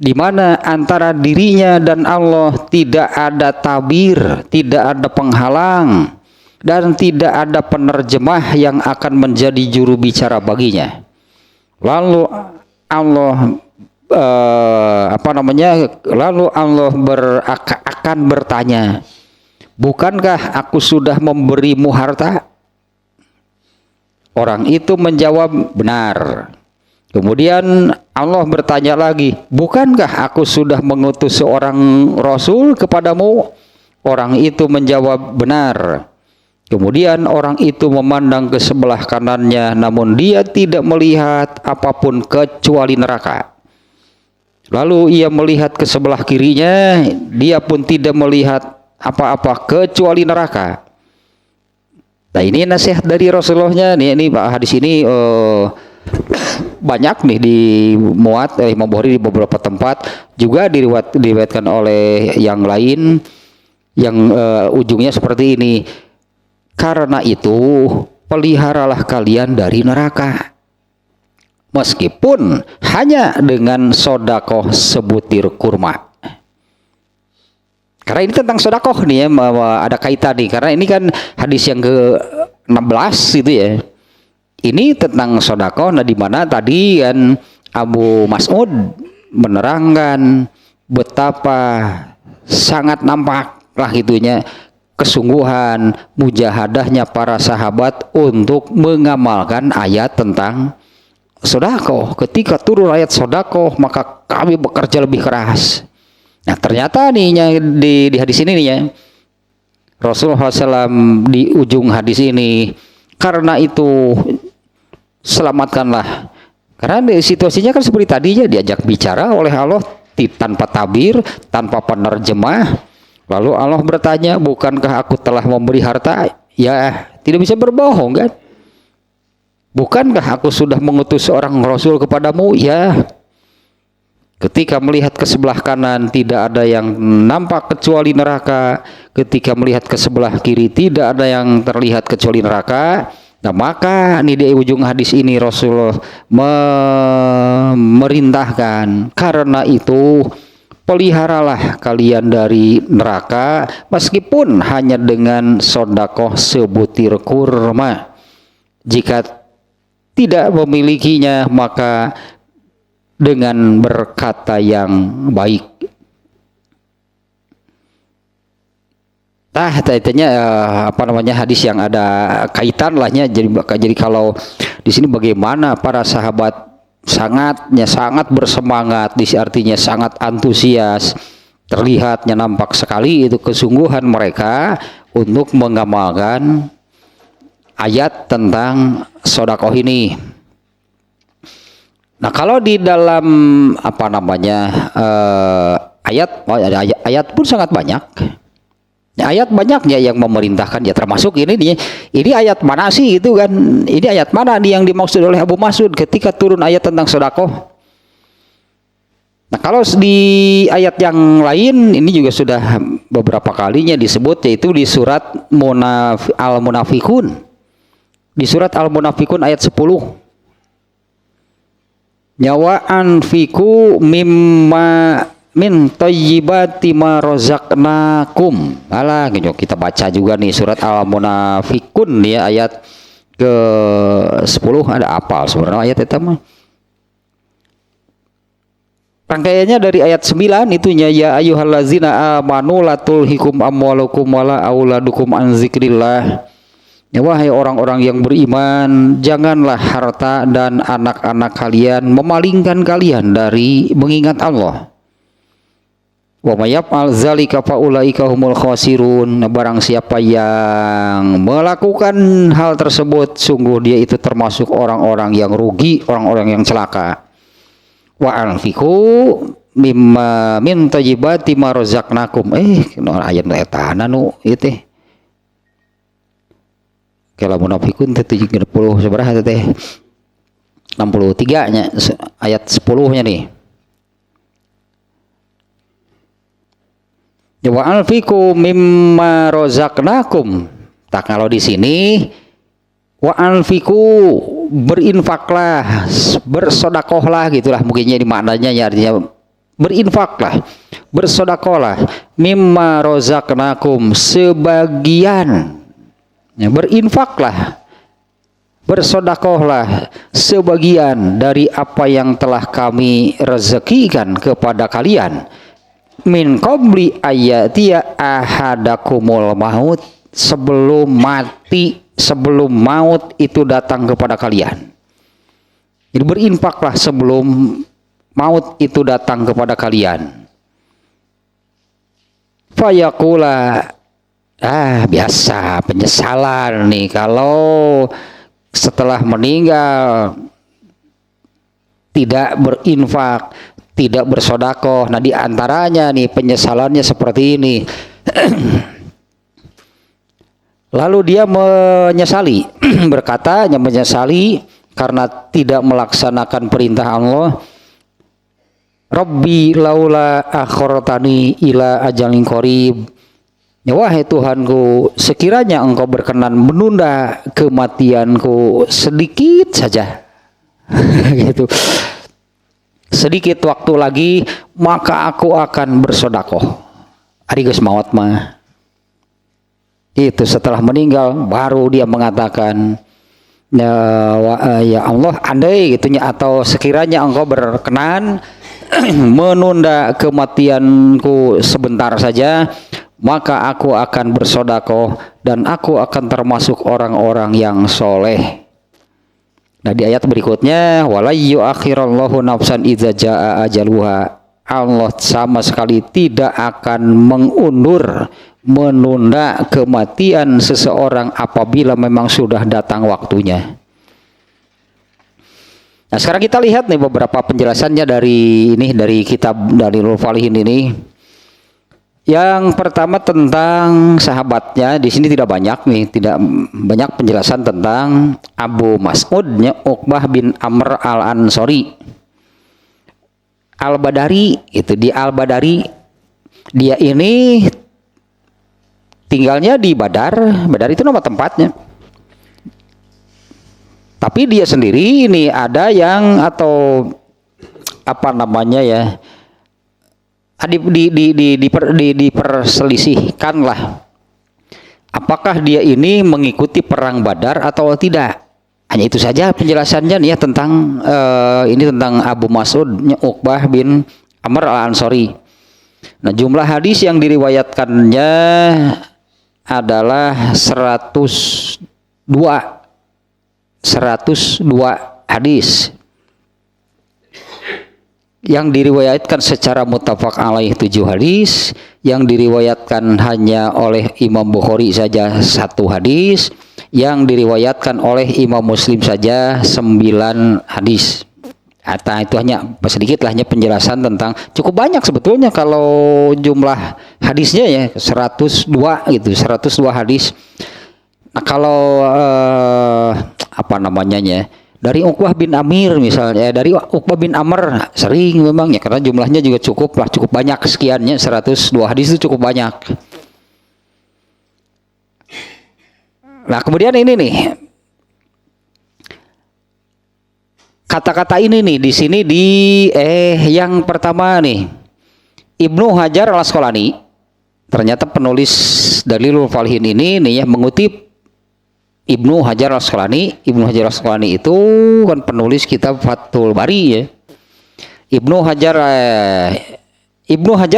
di mana antara dirinya dan Allah tidak ada tabir, tidak ada penghalang, dan tidak ada penerjemah yang akan menjadi juru bicara baginya. Lalu Allah lalu Allah akan bertanya, bukankah aku sudah memberimu harta? Orang itu menjawab, benar. Kemudian Allah bertanya lagi, bukankah aku sudah mengutus seorang Rasul kepadamu? Orang itu menjawab, benar. Kemudian orang itu memandang ke sebelah kanannya, namun dia tidak melihat apapun kecuali neraka. Lalu ia melihat ke sebelah kirinya, dia pun tidak melihat apa-apa kecuali neraka. Nah, ini nasihat dari Rasulullah-nya. Ini hadis ini banyak nih dimuat oleh Imam Bukhari di beberapa tempat, juga diriwayatkan oleh yang lain yang ujungnya seperti ini. Karena itu peliharalah kalian dari neraka, meskipun hanya dengan sodakoh sebutir kurma. Karena ini tentang sodakoh nih ya, ada kaitan nih, karena ini kan hadis yang ke-16 gitu ya. Ini tentang sodakoh, nah di mana tadi kan Abu Mas'ud menerangkan betapa sangat nampaklah gitunya kesungguhan mujahadahnya para sahabat untuk mengamalkan ayat tentang sodakoh. Ketika turun ayat sodakoh, maka kami bekerja lebih keras. Nah, ternyata nih di hadis ini nih ya, Rasulullah SAW di ujung hadis ini, karena itu selamatkanlah. Karena situasinya kan seperti tadinya, diajak bicara oleh Allah tanpa tabir, tanpa penerjemah. Lalu Allah bertanya, bukankah aku telah memberi harta? Ya, tidak bisa berbohong kan? Bukankah aku sudah mengutus seorang Rasul kepadamu? Ya. Ketika melihat ke sebelah kanan, tidak ada yang nampak kecuali neraka. Ketika melihat ke sebelah kiri, tidak ada yang terlihat kecuali neraka. Nah, maka ini di ujung hadis ini Rasulullah memerintahkan, karena itu peliharalah kalian dari neraka, meskipun hanya dengan sodakoh sebutir kurma. Jika tidak memilikinya, maka dengan berkata yang baik. Hadis yang ada kaitan lahnya. Jadi kalau di sini bagaimana para sahabat sangat bersemangat, artinya sangat antusias, terlihatnya nampak sekali itu kesungguhan mereka untuk mengamalkan ayat tentang sodakoh ini. Nah, kalau di dalam ayat pun sangat banyak. Ayat banyaknya yang memerintahkan, ya termasuk ini ayat mana sih itu kan? Ini ayat mana nih yang dimaksud oleh Abu Mas'ud ketika turun ayat tentang sedekah? Nah, kalau di ayat yang lain ini juga sudah beberapa kalinya disebut, yaitu di surat Al-Munafikun. Di surat Al-Munafikun ayat 10. Nyawa anfiku mimma min thayyibati ma razaqnakum. Alah, gitu kita baca juga nih surat Al-Munafikun ya, ayat ke-10. Ada apal sebenarnya ayat itu mah. Rangkaiannya dari ayat 9 itunya, ya ayyuhallazina amanu la tulhikum amwalukum wala auladukum an zikrillah. Ya, wahai orang-orang yang beriman, janganlah harta dan anak-anak kalian memalingkan kalian dari mengingat Allah. Wa may yaf'al dzalika fa ulaika humul khasirun. Barang siapa yang melakukan hal tersebut, sungguh dia itu termasuk orang-orang yang rugi, orang-orang yang celaka. Wa anfiqu mimma min thayyibati ma razaqnakum. Ayat eta nu ieu teh. Kalau Munafikun 70 seberapa teh? 63 nya ayat 10-nya nih. Wa anfiqu mimma razaqnakum. Tak, kalau di sini wa anfiqu, berinfaklah, bersedekahlah gitulah mungkinnya di maknanya ya, artinya berinfaklah, bersedekahlah, mimma rozaqnakum, sebagian, ya, berinfaklah, bersedekahlah sebagian dari apa yang telah kami rezekikan kepada kalian, min qabli ayatiya ahadakumul maut, sebelum mati, sebelum maut itu datang kepada kalian. Jadi berinfaklah sebelum maut itu datang kepada kalian. Fayaqula, biasa penyesalan nih kalau setelah meninggal tidak berinfak, tidak bersedekah. Nah, di antaranya nih penyesalannya seperti ini. Lalu dia menyesali, berkatanya menyesali karena tidak melaksanakan perintah Allah. Rabbi laula akhortani ila ajalin qarib, ya wahai Tuhanku, sekiranya engkau berkenan menunda kematianku sedikit saja gitu, sedikit waktu lagi, maka aku akan bersedekah. Ari geus maot mah itu setelah meninggal baru dia mengatakan, ya Allah, andai gitunya, atau sekiranya engkau berkenan menunda kematianku sebentar saja, maka aku akan bersedekah dan aku akan termasuk orang-orang yang soleh. Nah, di ayat berikutnya, wala yu'akhirallahu nafsan idza jaa ajaluha, Allah sama sekali tidak akan mengundur, menunda kematian seseorang apabila memang sudah datang waktunya. Nah, sekarang kita lihat nih beberapa penjelasannya dari kitab Dalilul Falihin ini. Yang pertama tentang sahabatnya, di sini tidak banyak banyak penjelasan tentang Abu Mas'udnya Uqbah bin Amr al-Ansori Al-Badari. Itu di Al-Badari, dia ini tinggalnya di Badar. Badar itu nama tempatnya. Tapi dia sendiri ini ada yang, atau apa namanya ya, diperselisihkan lah, apakah dia ini mengikuti perang Badar atau tidak. Hanya itu saja penjelasannya nih ya tentang ini tentang Abu Mas'ud Uqbah bin Amr al-Ansori. Nah, jumlah hadis yang diriwayatkannya adalah 102 hadis yang diriwayatkan secara muttafaq alaih 7 hadis, yang diriwayatkan hanya oleh Imam Bukhari saja 1 hadis, yang diriwayatkan oleh Imam Muslim saja 9 hadis. Atau itu hanya sedikit lah, hanya penjelasan tentang, cukup banyak sebetulnya kalau jumlah hadisnya ya 102 gitu, 102 hadis. Nah, kalau apa namanya ya, dari Uqbah bin Amir misalnya, dari Uqbah bin Amr sering memang ya, karena jumlahnya juga cukup banyak, sekiannya 102 hadis itu cukup banyak. Nah, kemudian ini nih kata-kata ini nih di sini yang pertama nih, Ibnu Hajar al-Asqalani, ternyata penulis Dalilul Falihin ini nih ya mengutip Ibnu Hajar al-Asqalani. Ibnu Hajar al-Asqalani itu kan penulis kitab Fathul Bari ya. Ibnu Hajar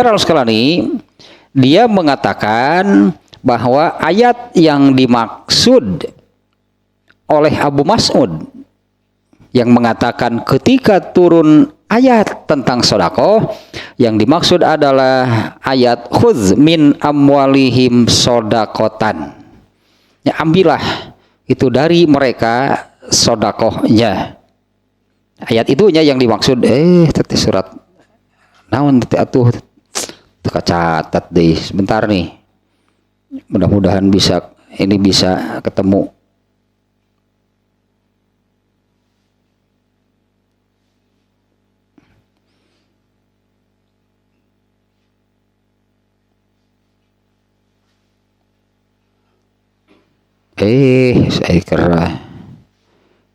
al-Asqalani dia mengatakan bahwa ayat yang dimaksud oleh Abu Mas'ud yang mengatakan ketika turun ayat tentang sedekah, yang dimaksud adalah ayat khudz min amwalihim shadaqatan, ya ambillah itu dari mereka sedekahnya. Ayat itunya yang dimaksud. Tadi surat naon tadi atuh catat deh sebentar nih, mudah-mudahan bisa ketemu. Saya kira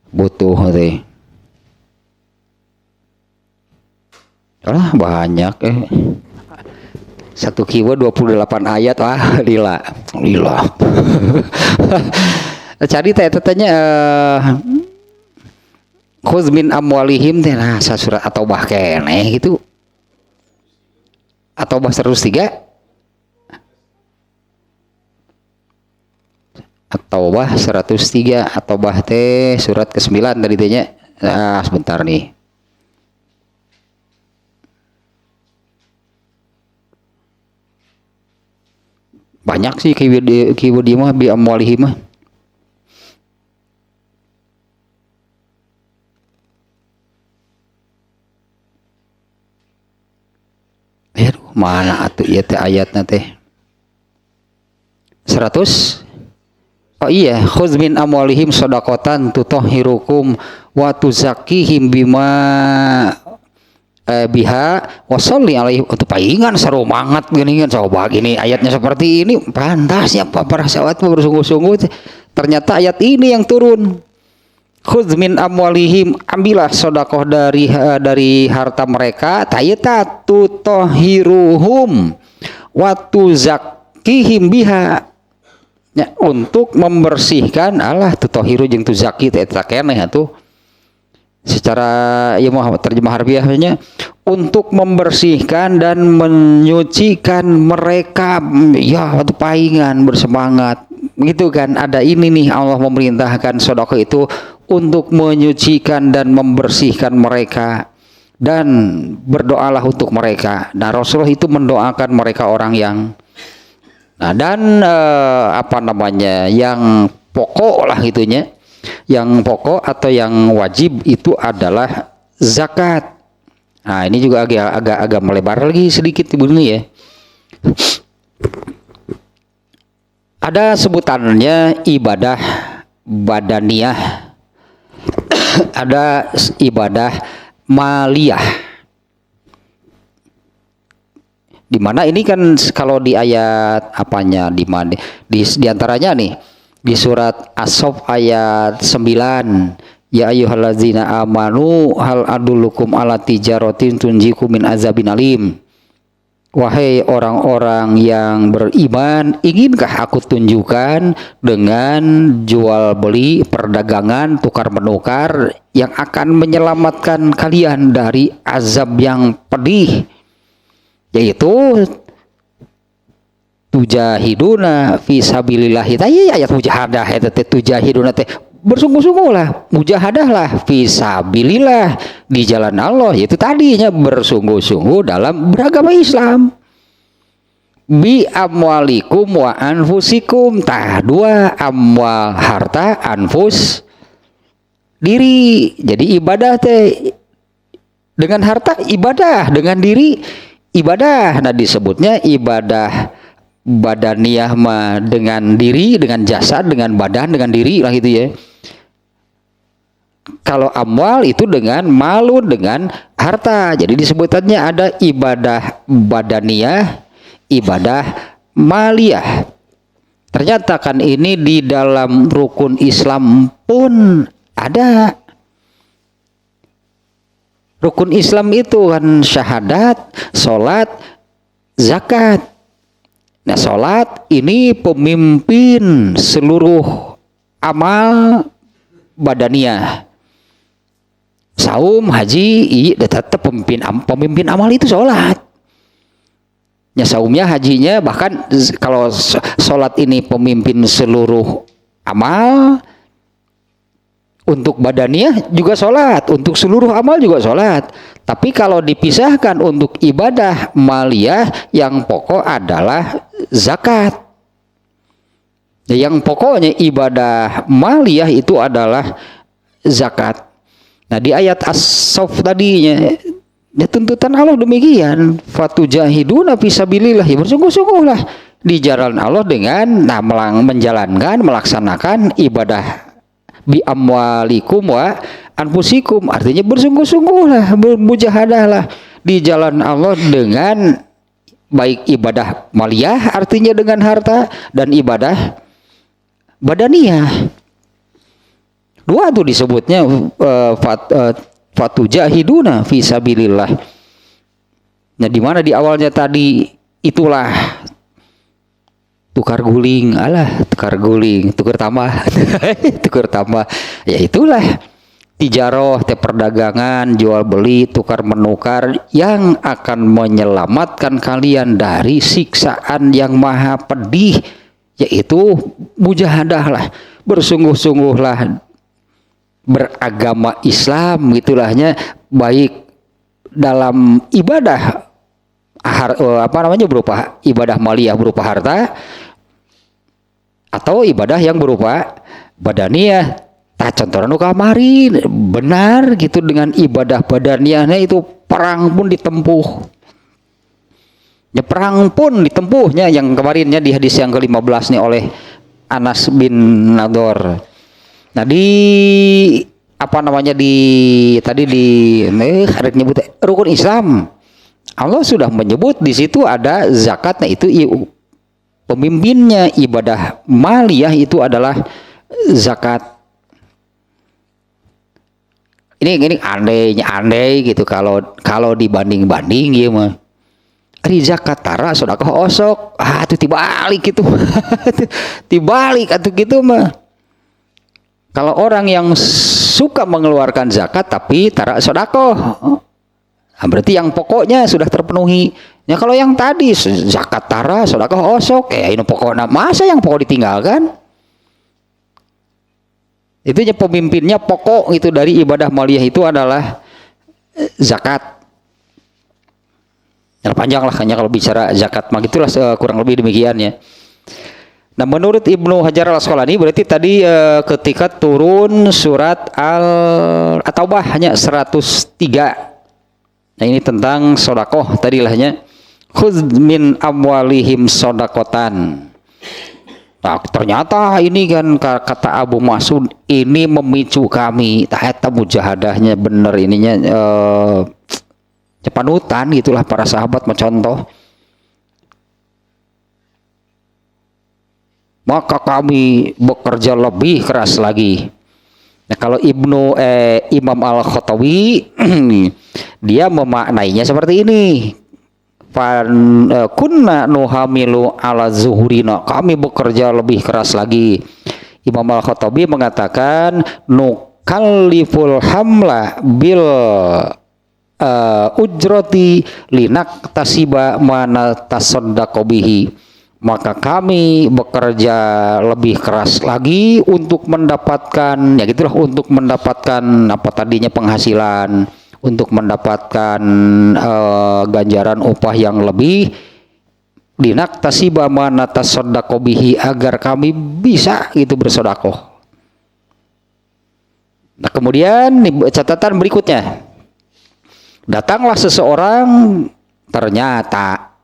butuh deh. banyak satu kiwa 28 ayat. Wah lila cari tanya khuz min amwalihim teh nah surat atau bah keneh gitu atau bah 103 atau bah 103 atau bah teh surat ke-9 tadi tanya. Nah sebentar nih. Banyak sih keyword dia mah bi amwalihim mah. Aduh, mana atuh ieu teh ayatna teh? 100. Oh iya, khudz min amwalihim shadaqatan tutahhirukum wa tuzakkihim bima biha wasalli alaihi. Untuk paingan seru banget gini kan coba gini ayatnya seperti ini pantasnya para sahabat bersungguh-sungguh ternyata ayat ini yang turun. Khudz min amwalihim, ambillah sedekah dari harta mereka, tayeta tutahhiruhum wa tuzakkihim biha. Ya, untuk membersihkan Allah tutahhiru jeung tuzakki teh eta keneh atuh. Secara ya mah terjemah harfiahnya untuk membersihkan dan menyucikan mereka ya waktu paingan bersemangat gitu kan. Ada ini nih Allah memerintahkan sedekah itu untuk menyucikan dan membersihkan mereka dan berdoalah untuk mereka. Nah Rasulullah itu mendoakan mereka orang yang dan yang pokok lah gitunya. Yang pokok atau yang wajib itu adalah zakat. Nah ini juga agak melebar lagi sedikit ini ya. Ada sebutannya ibadah badaniyah. Ada ibadah maliyah. Di mana ini kan kalau di ayat apanya di antaranya nih di surat As-Saff ayat 9, ya ayyuhallazina amanu hal adullukum ala tijaratin tunjikum min azabin alim. Wahai orang-orang yang beriman, inginkah aku tunjukkan dengan jual beli perdagangan tukar menukar yang akan menyelamatkan kalian dari azab yang pedih, yaitu tujahiduna fi sabilillah. Tah ayat mujahadah eta teh tujahiduna teh bersungguh-sungguhlah, mujahadahlah fi sabilillah di jalan Allah, yaitu tadinya bersungguh-sungguh dalam beragama Islam. Bi amwalikum wa anfusikum, tah dua amwal harta, anfus diri. Jadi ibadah teh dengan harta ibadah, dengan diri ibadah. Nah disebutnya ibadah badaniyah mah dengan diri, dengan jasad, dengan badan, dengan diri lah gitu ya. Kalau amwal itu dengan malun, dengan harta. Jadi disebutannya ada ibadah badaniyah, ibadah maliyah. Ternyata kan ini di dalam rukun Islam pun ada. Rukun Islam itu kan syahadat, sholat, zakat. Nah sholat ini pemimpin seluruh amal badaniyah. Saum, haji, tetap pemimpin amal itu sholat. Ya saumnya, hajinya, bahkan kalau sholat ini pemimpin seluruh amal, untuk badaniyah juga sholat, untuk seluruh amal juga sholat. Tapi kalau dipisahkan untuk ibadah maliyah, yang pokok adalah zakat. Yang pokoknya ibadah maliyah itu adalah zakat. Nah di ayat As-Saff tadinya ya tuntutan Allah demikian, fatujahiduna fisabilillah, ya bersungguh-sungguhlah di jalan Allah dengan menjalankan, melaksanakan ibadah bi amwalikum wa anfusikum, artinya bersungguh-sungguhlah, bermujahadahlah di jalan Allah dengan baik ibadah maliyah artinya dengan harta, dan ibadah badaniyah. Dua tuh disebutnya fatujahiduna fi sabilillah. Nah, di mana di awalnya tadi itulah tukar guling, tukar guling, tukar tambah, tukar tambah. Ya itulah tijaroh, teh perdagangan, jual beli, tukar menukar yang akan menyelamatkan kalian dari siksaan yang maha pedih, yaitu mujahadah lah, bersungguh-sungguhlah beragama Islam gitulahnya, baik dalam ibadah berupa ibadah maliyah berupa harta atau ibadah yang berupa badaniyah. Tak contohnya kamari benar gitu, dengan ibadah badaniyahnya itu perang pun ditempuh. Ya, perang pun ditempuhnya yang kemarinnya di hadis yang ke-15 nih oleh Anas bin Nador. Nah, di tadi di nyebut rukun Islam, Allah sudah menyebut di situ ada zakat. Nah, itu pemimpinnya ibadah maliyah itu adalah zakat. Ini andai gitu kalau dibanding ya mah. Ari zakat tara sedekah osok. Itu tibalik gitu. Tibalik atuh gitu mah. Kalau orang yang suka mengeluarkan zakat tapi tara sedekah, berarti yang pokoknya sudah terpenuhi. Ya, kalau yang tadi zakat tara sedekah osok, ini pokoknya masa yang pokok ditinggalkan? Itu pemimpinnya pokok itu dari ibadah maliyah itu adalah zakat. Ya, panjang lah hanya kalau bicara zakat mah gitulah kurang lebih demikian ya. Nah, menurut Ibnu Hajar al-Asqalani berarti tadi ketika turun surat At-Taubah hanya 103. Nah, ini tentang sodakoh tadilahnya. Khudz min amwalihim sodakotan. Nah, ternyata ini kan kata Abu Mas'ud ini memicu kami eta mujahadahnya bener ininya panutan gitulah para sahabat mencontoh. Maka kami bekerja lebih keras lagi. Nah, kalau Imam Al-Khattawi dia memaknainya seperti ini. Kunna nuhamilu ala zuhurina, kami bekerja lebih keras lagi. Imam Al-Khattabi mengatakan nukalliful hamla bil ujroti linak tasiba mana tasaddaqo bihi, maka kami bekerja lebih keras lagi untuk mendapatkan untuk mendapatkan penghasilan, untuk mendapatkan ganjaran upah yang lebih, linak tasiba mana tasaddaqo bihi, agar kami bisa itu bersedekah. Nah, kemudian catatan berikutnya, datanglah seseorang, ternyata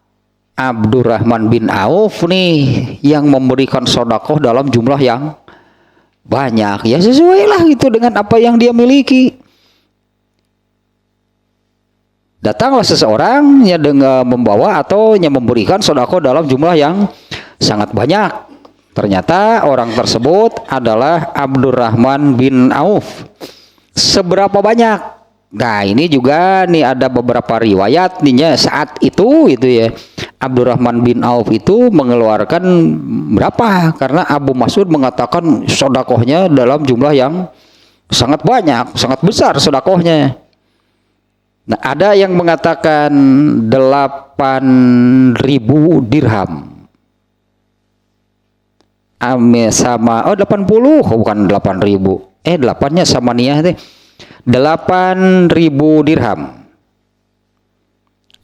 Abdurrahman bin Auf nih yang memberikan sedekah dalam jumlah yang banyak, ya sesuai lah itu dengan apa yang dia miliki. Datanglah seseorang yang dengan membawa atau yang memberikan sedekah dalam jumlah yang sangat banyak. Ternyata orang tersebut adalah Abdurrahman bin Auf. Seberapa banyak? Nah, ini juga nih ada beberapa riwayat nih saat itu ya. Abdurrahman bin Auf itu mengeluarkan berapa? Karena Abu Mas'ud mengatakan sedekahnya dalam jumlah yang sangat banyak, sangat besar sedekahnya. Nah, ada yang mengatakan 8.000 dirham. Sama 80, bukan 8.000. 8-nya sama niat deh. 8.000 dirham.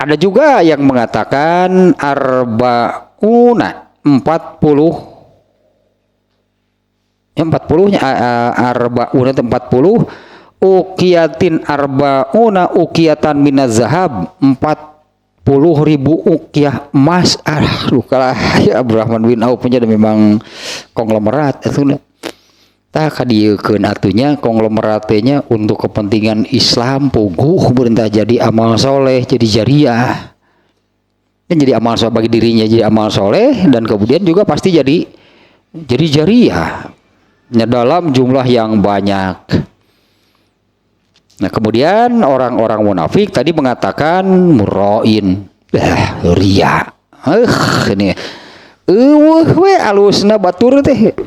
Ada juga yang mengatakan arba'una 40. 40-nya arba'una 40. Uqiyatin arba'una uqiyatan minaz zahab, 40.000 uqiyah emas. Kalah ya Abdurrahman bin Auf punya memang konglomerat itu. Tah kadiekeun atunya konglomeratnya untuk kepentingan Islam puguh berintah jadi amal soleh, jadi jariah. Dan jadi amal soleh bagi dirinya, jadi amal soleh, dan kemudian juga pasti jadi jariah. Dalam jumlah yang banyak. Nah, kemudian orang-orang munafik tadi mengatakan murain, ria. Ini we alusna batur teh.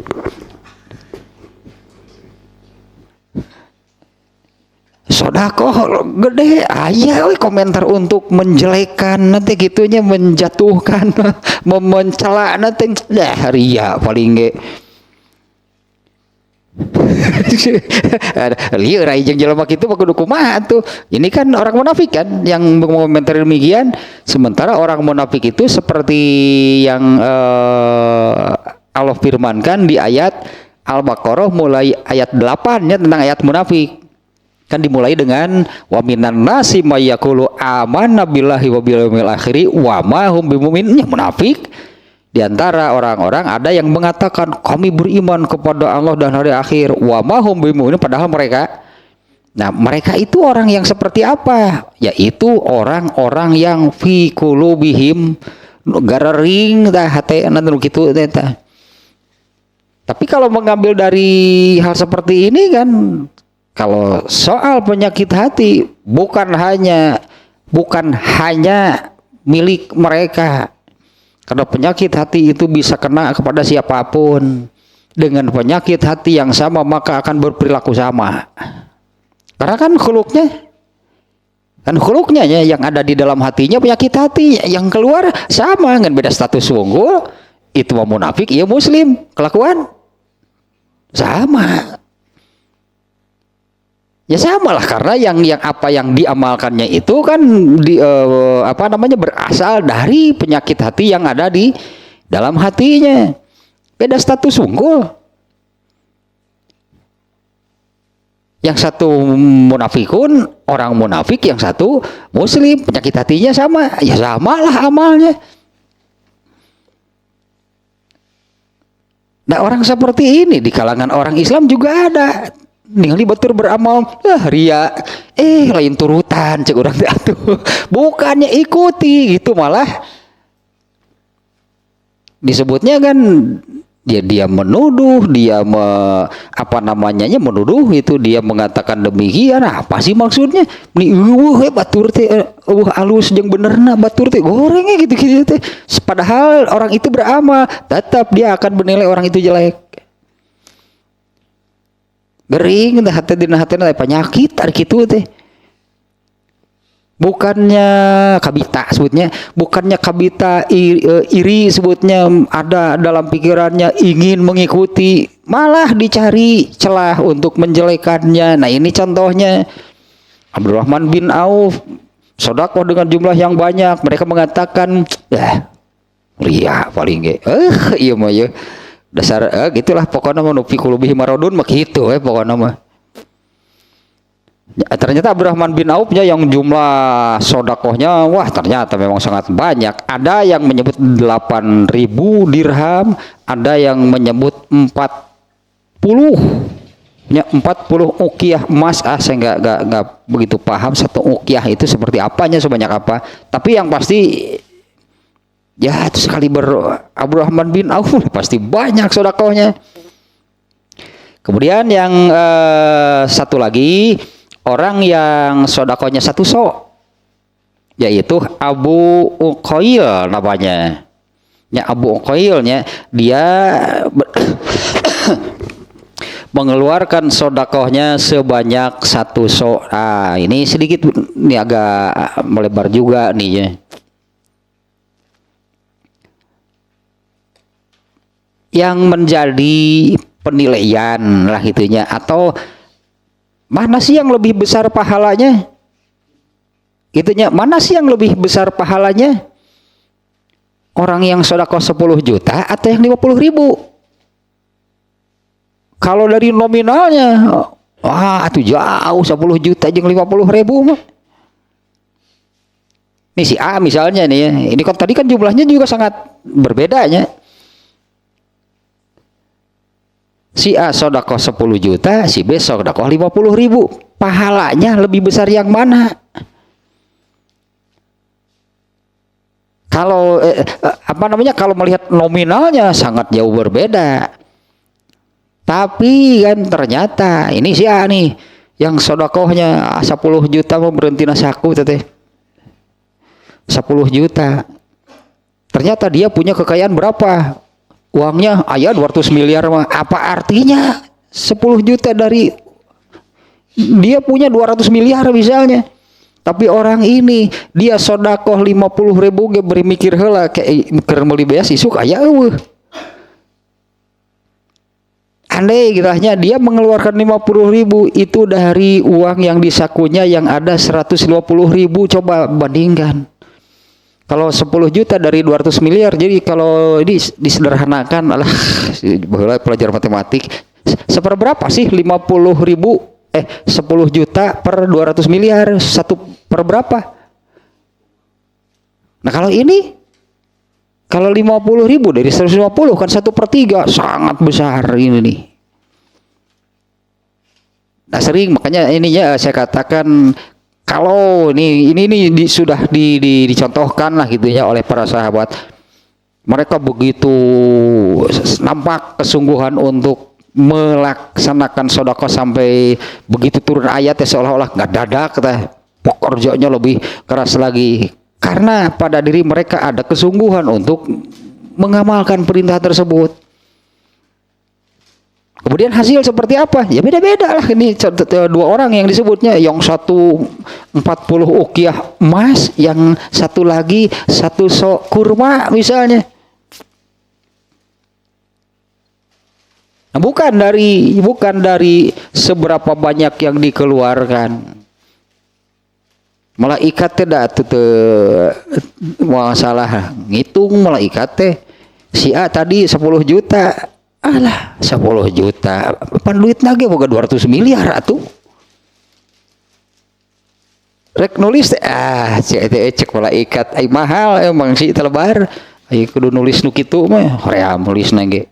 Sodakoh gede aya we komentar untuk menjelekan nanti gitunya, menjatuhkan, mencela nanti ria paling ge. Lieu rai jeung jelema kitu mah kudu kumaha tuh. Ini kan orang munafik kan yang mengomentari demikian, sementara orang munafik itu seperti yang Allah firmankan di ayat Al-Baqarah mulai ayat 8 ya tentang ayat munafik. Kan dimulai dengan wa minan nasi may yaqulu amanna billahi wa bil yaumil akhir wa ma hum bimumin. Munafik di antara orang-orang ada yang mengatakan kami beriman kepada Allah dan hari akhir, wa ma hum bimumin, padahal mereka. Nah, mereka itu orang yang seperti apa? Yaitu orang-orang yang fi qulubihim garering tah hatena nu kitu tah. Tapi kalau mengambil dari hal seperti ini kan, kalau soal penyakit hati bukan hanya milik mereka. Karena penyakit hati itu bisa kena kepada siapapun. Dengan penyakit hati yang sama maka akan berperilaku sama. Karena kan khuluknya ya, yang ada di dalam hatinya penyakit hati, yang keluar sama dengan beda status unggul. Itu munafik, ia muslim, kelakuan sama. Ya sama lah, karena yang apa yang diamalkannya itu kan berasal dari penyakit hati yang ada di dalam hatinya. Beda status unggul. Yang satu munafikun, orang munafik, yang satu muslim, penyakit hatinya sama. Ya samalah amalnya. Nah, orang seperti ini di kalangan orang Islam juga ada. Ningali batur beramal ria lain turutan cek urang teh atuh, bukannya ikuti gitu, malah disebutnya kan dia menuduh, menuduh itu, dia mengatakan demikian. Apa sih maksudnya ni batur teh alus jeung benerna batur teh gorengnya gitu teh, padahal orang itu beramal tetap dia akan menilai orang itu jelek. Gering hati dina hatena penyakit ari kitu teh. Bukannya kabita sebutnya, bukannya kabita iri sebutnya, ada dalam pikirannya ingin mengikuti, malah dicari celah untuk menjelekannya. Nah, ini contohnya Abdurrahman bin Auf sedekah dengan jumlah yang banyak, mereka mengatakan ria paling ge. Iya mah ya. Dasar gitulah pokoknya mah nu fi qulubihim maradun mah kitu pokoknya mah. Ternyata Abdurrahman bin Aufnya yang jumlah sedekahnya ternyata memang sangat banyak. Ada yang menyebut 8.000 dirham, ada yang menyebut 40 uqiyah emas. Saya enggak begitu paham satu uqiyah itu seperti apanya, sebanyak apa. Tapi yang pasti ya itu sekali Abdurrahman bin Auf pasti banyak sedekahnya. Kemudian yang satu lagi, orang yang sedekahnya satu sok, yaitu Abu Uqail namanya. Ya, Abu Uqailnya dia mengeluarkan sedekahnya sebanyak satu sok. Ini sedikit, ini agak melebar juga nih ya. Yang menjadi penilaian lah itunya, atau mana sih yang lebih besar pahalanya? Itunya, mana sih yang lebih besar pahalanya? Orang yang sedekah 10 juta atau yang 50.000? Kalau dari nominalnya, itu jauh 10 juta jeung 50.000 mah. Nih si A misalnya nih ya, ini kan tadi kan jumlahnya juga sangat berbedanya. Si A sedekah 10 juta, si B sedekah 50.000. Pahalanya lebih besar yang mana? Kalau kalau melihat nominalnya sangat jauh berbeda. Tapi kan ternyata ini si A nih, yang sodakohnya 10 juta mau berhenti nasaku teteh 10 juta. Ternyata dia punya kekayaan berapa? Uangnya ayah 200 miliar mah. Apa artinya 10 juta dari dia punya 200 miliar misalnya. Tapi orang ini dia sodakoh 50 ribu ge beri mikir heula kayak keur meuli beas isuk aya eueuh. Andai kiranya dia mengeluarkan 50 ribu itu dari uang yang di sakunya yang ada 150 ribu, coba bandingkan. Kalau 10 juta dari 200 miliar, jadi kalau ini disederhanakan, alah, pelajar matematik, seperberapa sih 50 ribu, 10 juta per 200 miliar, satu per berapa? Nah kalau ini, kalau 50 ribu dari 150 kan 1/3, sangat besar ini nih. Nah sering, makanya ininya saya katakan, kalau ini sudah dicontohkan lah gitu ya oleh para sahabat, mereka begitu nampak kesungguhan untuk melaksanakan sedekah sampai begitu turun ayat ya seolah-olah nggak dadak teh, pekerjaannya lebih keras lagi karena pada diri mereka ada kesungguhan untuk mengamalkan perintah tersebut. Kemudian hasil seperti apa? Ya beda-beda lah. Ini dua orang yang disebutnya, yang satu 40 ukiah emas, yang satu lagi satu sok kurma misalnya. Nah, bukan dari seberapa banyak yang dikeluarkan. Malaikat tidak masalah ngitung malaikat teh. Si A tadi 10 juta. Alah 10 juta pan duit nage boga 200 miliar atuh rek nulis cek malaikat ai mahal emang si telebar ai kudu nulis nu kitu mah hoream nulis nage.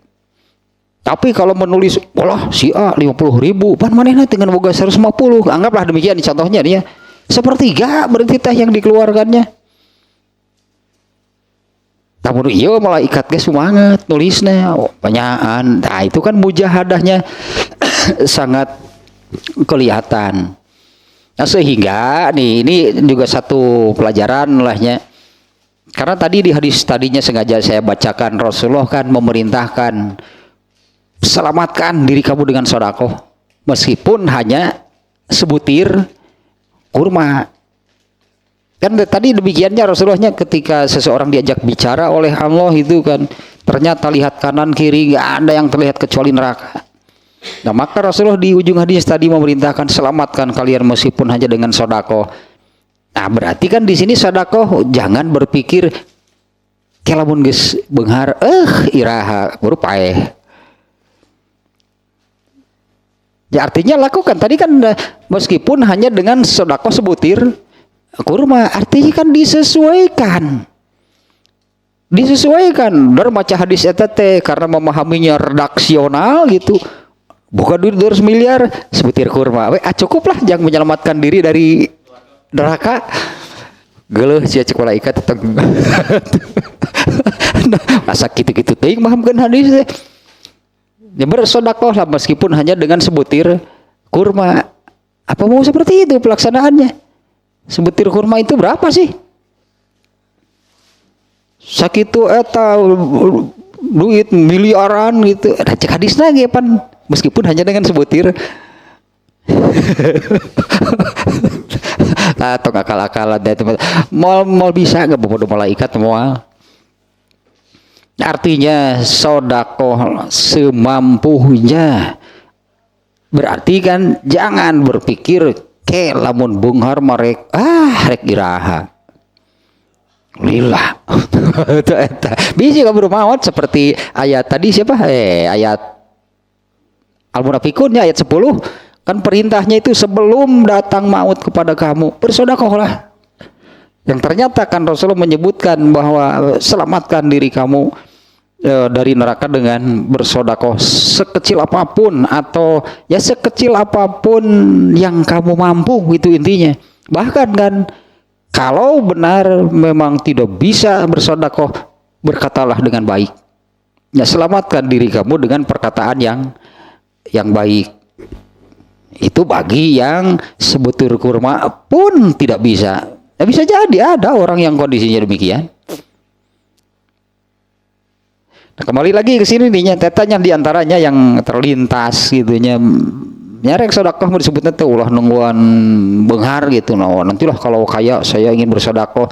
Tapi kalau menulis bolah si A 50 ribu pan manehna dengan boga 150, anggaplah demikian contohnya dia sepertiga berarti teh yang dikeluarkannya. Namun iya malaikat ge semangat nulisnya banyaan. Nah itu kan mujahadahnya sangat kelihatan. Nah sehingga nih ini juga satu pelajaran lahnya. Karena tadi di hadis tadinya sengaja saya bacakan, Rasulullah kan memerintahkan selamatkan diri kamu dengan sedekah meskipun hanya sebutir kurma. Kan tadi demikiannya Rasulullahnya ketika seseorang diajak bicara oleh Allah itu kan ternyata lihat kanan kiri nggak ada yang terlihat kecuali neraka. Nah maka Rasulullah di ujung hadis tadi memerintahkan selamatkan kalian meskipun hanya dengan sedekah. Nah berarti kan di sini sedekah jangan berpikir kelamun geus beunghar iraha buru paeh. Ya artinya lakukan tadi kan meskipun hanya dengan sedekah sebutir kurma, artinya kan disesuaikan dari baca hadis eta teh karena memahaminya redaksional gitu, bukan duit 200 miliar sebutir kurma cukup lah jangan menyelamatkan diri dari neraka geuleuh sia cek malaikat tetep masa gitu-gitu teuing mahamkeun hadis teh ya bersedekah lah meskipun hanya dengan sebutir kurma. Apa mau seperti itu pelaksanaannya? Sebutir kurma itu berapa sih? Sakitu eta duit miliaran gitu. Ada cek hadis lagi pan meskipun hanya dengan sebutir. Atau akal-akalan itu mal bisa enggak bodoh malaikat moal. Artinya sedekah semampunya. Berarti kan jangan berpikir ke lamun bunghar marek rek iraha lillah eta bisa kabur maot seperti ayat tadi siapa ayat Al-Munafikun ayat 10 kan perintahnya itu sebelum datang maut kepada kamu bersedekahlah, yang ternyata kan Rasulullah menyebutkan bahwa selamatkan diri kamu dari neraka dengan bersedekah sekecil apapun atau ya sekecil apapun yang kamu mampu itu intinya. Bahkan kan kalau benar memang tidak bisa bersedekah berkatalah dengan baik. Ya selamatkan diri kamu dengan perkataan yang baik. Itu bagi yang sebutir kurma pun tidak bisa. Ya bisa jadi ada orang yang kondisinya demikian. Nah, kembali lagi ke sini nih, tetanya diantaranya yang terlintas gitunya. Nyarek sodakoh mau disebutnya tuh ulah nungguan benghar gitu. Nah, nantilah kalau kaya saya ingin bersodakoh.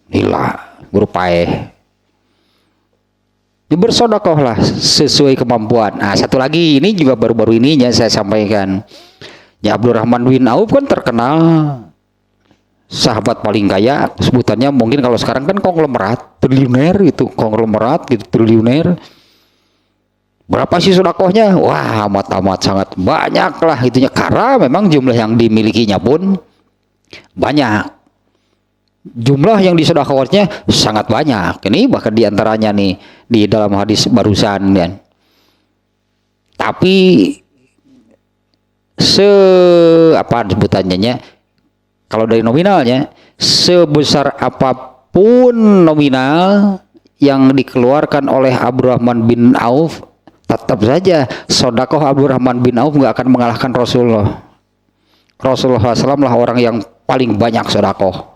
Inilah berupae. Bersodakohlah sesuai kemampuan. Nah, satu lagi ini juga baru-baru ininya saya sampaikan. Ya Abdurrahman bin Auf kan terkenal sahabat paling kaya, sebutannya mungkin kalau sekarang kan konglomerat, triliuner gitu, konglomerat gitu, triliuner. Berapa sih sodakohnya? Wah, amat-amat sangat banyak lah itunya, karena memang jumlah yang dimilikinya pun banyak. Jumlah yang disedekahkannya sangat banyak. Ini bahkan diantaranya nih di dalam hadis barusan kan. Tapi apa sebutannya, kalau dari nominalnya, sebesar apapun nominal yang dikeluarkan oleh Abdurrahman bin Auf, tetap saja sodakoh Abdurrahman bin Auf nggak akan mengalahkan Rasulullah. Rasulullah SAW lah orang yang paling banyak sodakoh.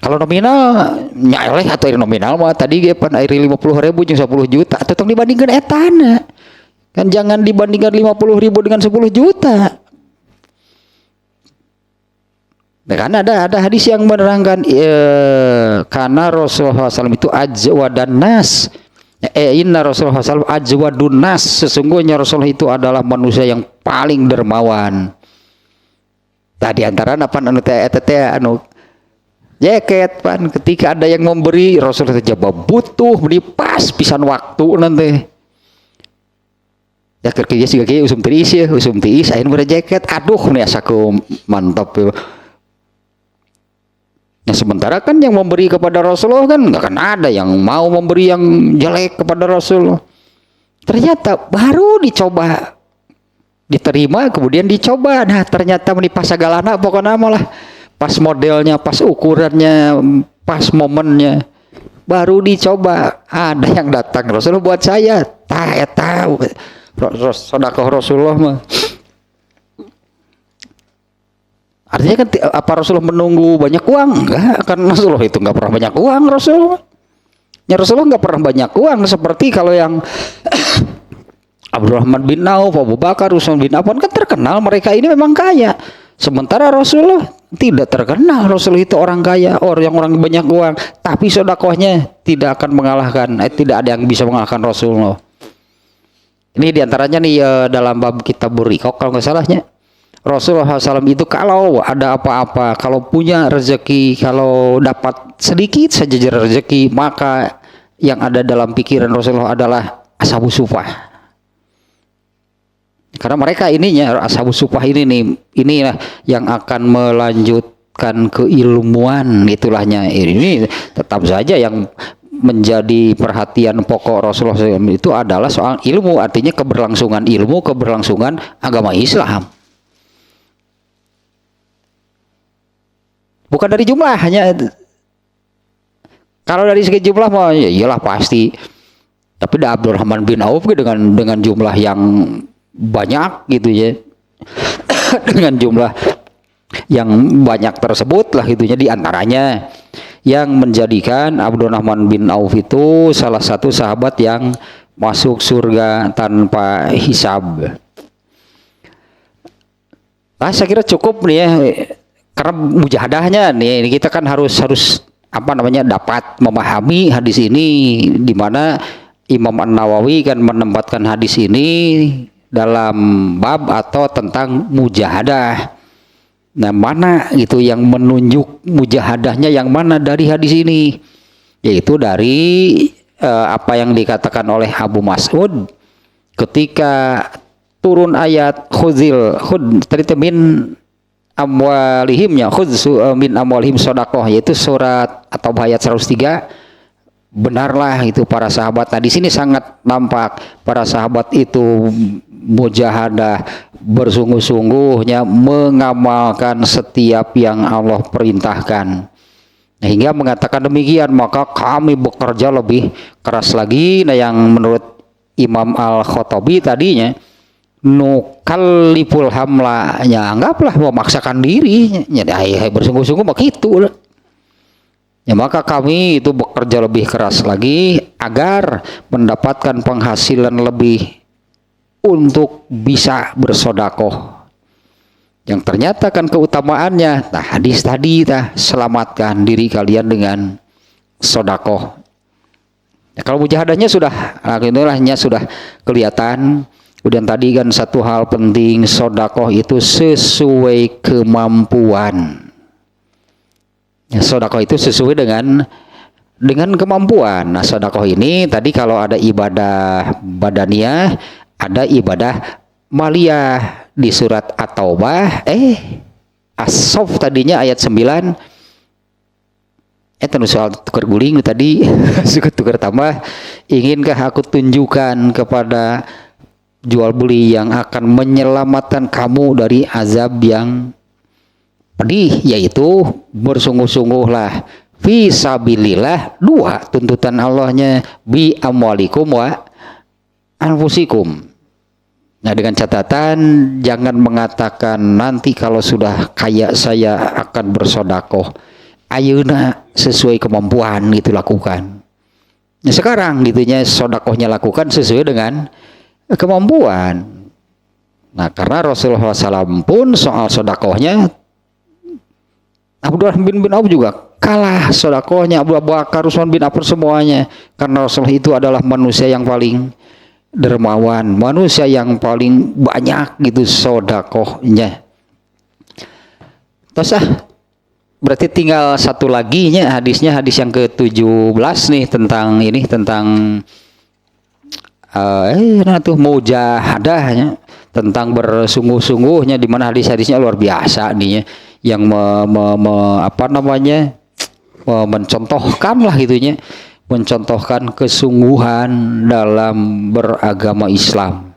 Kalau nominal nyaleh atau nominal mah tadi ge pan airi 50.000 jeung 10 juta, tetep dibandingkan etana. Kan jangan dibandingkan 50.000 dengan 10 juta. Nah, kan ada hadis yang menerangkan karena Rasulullah SAW itu ajwadan nas. Inna Rasulullah SAW ajwadun nas. Sesungguhnya Rasulullah itu adalah manusia yang paling dermawan. Tadi antara apa anu jaket pan ketika ada yang memberi Rasulullah jawab butuh beli pas pisan waktu nanti. Ya kerja sih kayak usum tiis ain beri jaket, aduh nih asaku mantap ya. Nah sementara kan yang memberi kepada Rasulullah kan nggak akan ada yang mau memberi yang jelek kepada Rasulullah. Ternyata baru dicoba, diterima kemudian dicoba, nah ternyata menipas segalana pokoknya malah pas modelnya, pas ukurannya, pas momennya baru dicoba ada yang datang Rasulullah buat saya tahu sedekah Rasulullah mah. Artinya kan apa Rasulullah menunggu banyak uang? Enggak, karena Rasulullah itu enggak pernah banyak uang. Rasulullah enggak pernah banyak uang seperti kalau yang Abdurrahman bin Auf, Abu Bakar, Utsman bin Affan kan terkenal mereka ini memang kaya. Sementara Rasulullah tidak terkenal. Rasulullah itu orang kaya, orang banyak uang, tapi sedekahnya tidak akan mengalahkan, tidak ada yang bisa mengalahkan Rasulullah. Ini diantaranya nih dalam bab Kitabur Riqaq kalau nggak salahnya. Rasulullah SAW itu kalau ada apa-apa, kalau punya rezeki, kalau dapat sedikit saja rezeki, maka yang ada dalam pikiran Rasulullah adalah ashabus sufah. Karena mereka ininya ashabus sufah inilah yang akan melanjutkan keilmuan itulahnya. Ini tetap saja yang menjadi perhatian pokok Rasulullah SAW itu adalah soal ilmu, artinya keberlangsungan ilmu, keberlangsungan agama Islam. Bukan dari jumlah, hanya kalau dari segi jumlah mah ya iyalah pasti. Tapi Abdurrahman bin Auf dengan jumlah yang banyak gitu ya. Dengan jumlah yang banyak tersebut lah gitunya, diantaranya yang menjadikan Abdurrahman bin Auf itu salah satu sahabat yang masuk surga tanpa hisab. Saya kira cukup nih ya, karena mujahadahnya nih kita kan harus dapat memahami hadis ini, di mana Imam An-Nawawi kan menempatkan hadis ini dalam bab atau tentang mujahadah. Nah, mana itu yang menunjuk mujahadahnya yang mana dari hadis ini? Yaitu dari apa yang dikatakan oleh Abu Mas'ud ketika turun ayat khud min amwalihim min amwalihim shadaqah, yaitu surat atau ayat 103. Benarlah itu para sahabat. Nah, di sini sangat nampak para sahabat itu mujahadah, bersungguh-sungguhnya mengamalkan setiap yang Allah perintahkan. Hingga mengatakan demikian, maka kami bekerja lebih keras lagi. Nah, yang menurut Imam Al-Khattabi tadinya nukalliful hamla, nya anggaplah memaksakan diri, nya bersungguh-sungguh begitu. Ya maka kami itu bekerja lebih keras lagi agar mendapatkan penghasilan lebih untuk bisa bersodakoh. Yang ternyata kan keutamaannya, nah hadis tadi selamatkan diri kalian dengan sodakoh. Ya, kalau mujahadahnya sudah, inilah sudah kelihatan. Kemudian tadi kan satu hal penting, sodakoh itu sesuai kemampuan. Ya, sodakoh itu sesuai dengan kemampuan. Nah, sodakoh ini tadi kalau ada ibadah badaniyah, ada ibadah maliyah di surat At-Taubah. As-Saff tadinya ayat 9. Tentu soal tukar guling tadi, suka tukar tambah. Inginkah aku tunjukkan kepada jual beli yang akan menyelamatkan kamu dari azab yang pedih, yaitu bersungguh-sungguhlah fi sabilillah. Dua tuntutan Allahnya, bi amwalikum wa anfusikum. Nah, dengan catatan jangan mengatakan nanti kalau sudah kaya saya akan bersodakoh. Ayeuna sesuai kemampuan itu lakukan. Nah, sekarang gitunya sodakohnya lakukan sesuai dengan kemampuan. Nah, karena Rasulullah SAW pun soal sodakohnya, Abdurrahman bin Auf juga kalah sodakohnya, Abu Bakar, Utsman bin Affan semuanya. Karena Rasulullah itu adalah manusia yang paling dermawan, manusia yang paling banyak gitu sodakohnya. Terus berarti tinggal satu lagi nya hadisnya, hadis yang ke-17 nih tentang ini, tentang mujahadahnya, tentang bersungguh-sungguhnya, di mana hadis-hadisnya luar biasa nih ya, yang mencontohkan lah gitunya, mencontohkan kesungguhan dalam beragama Islam.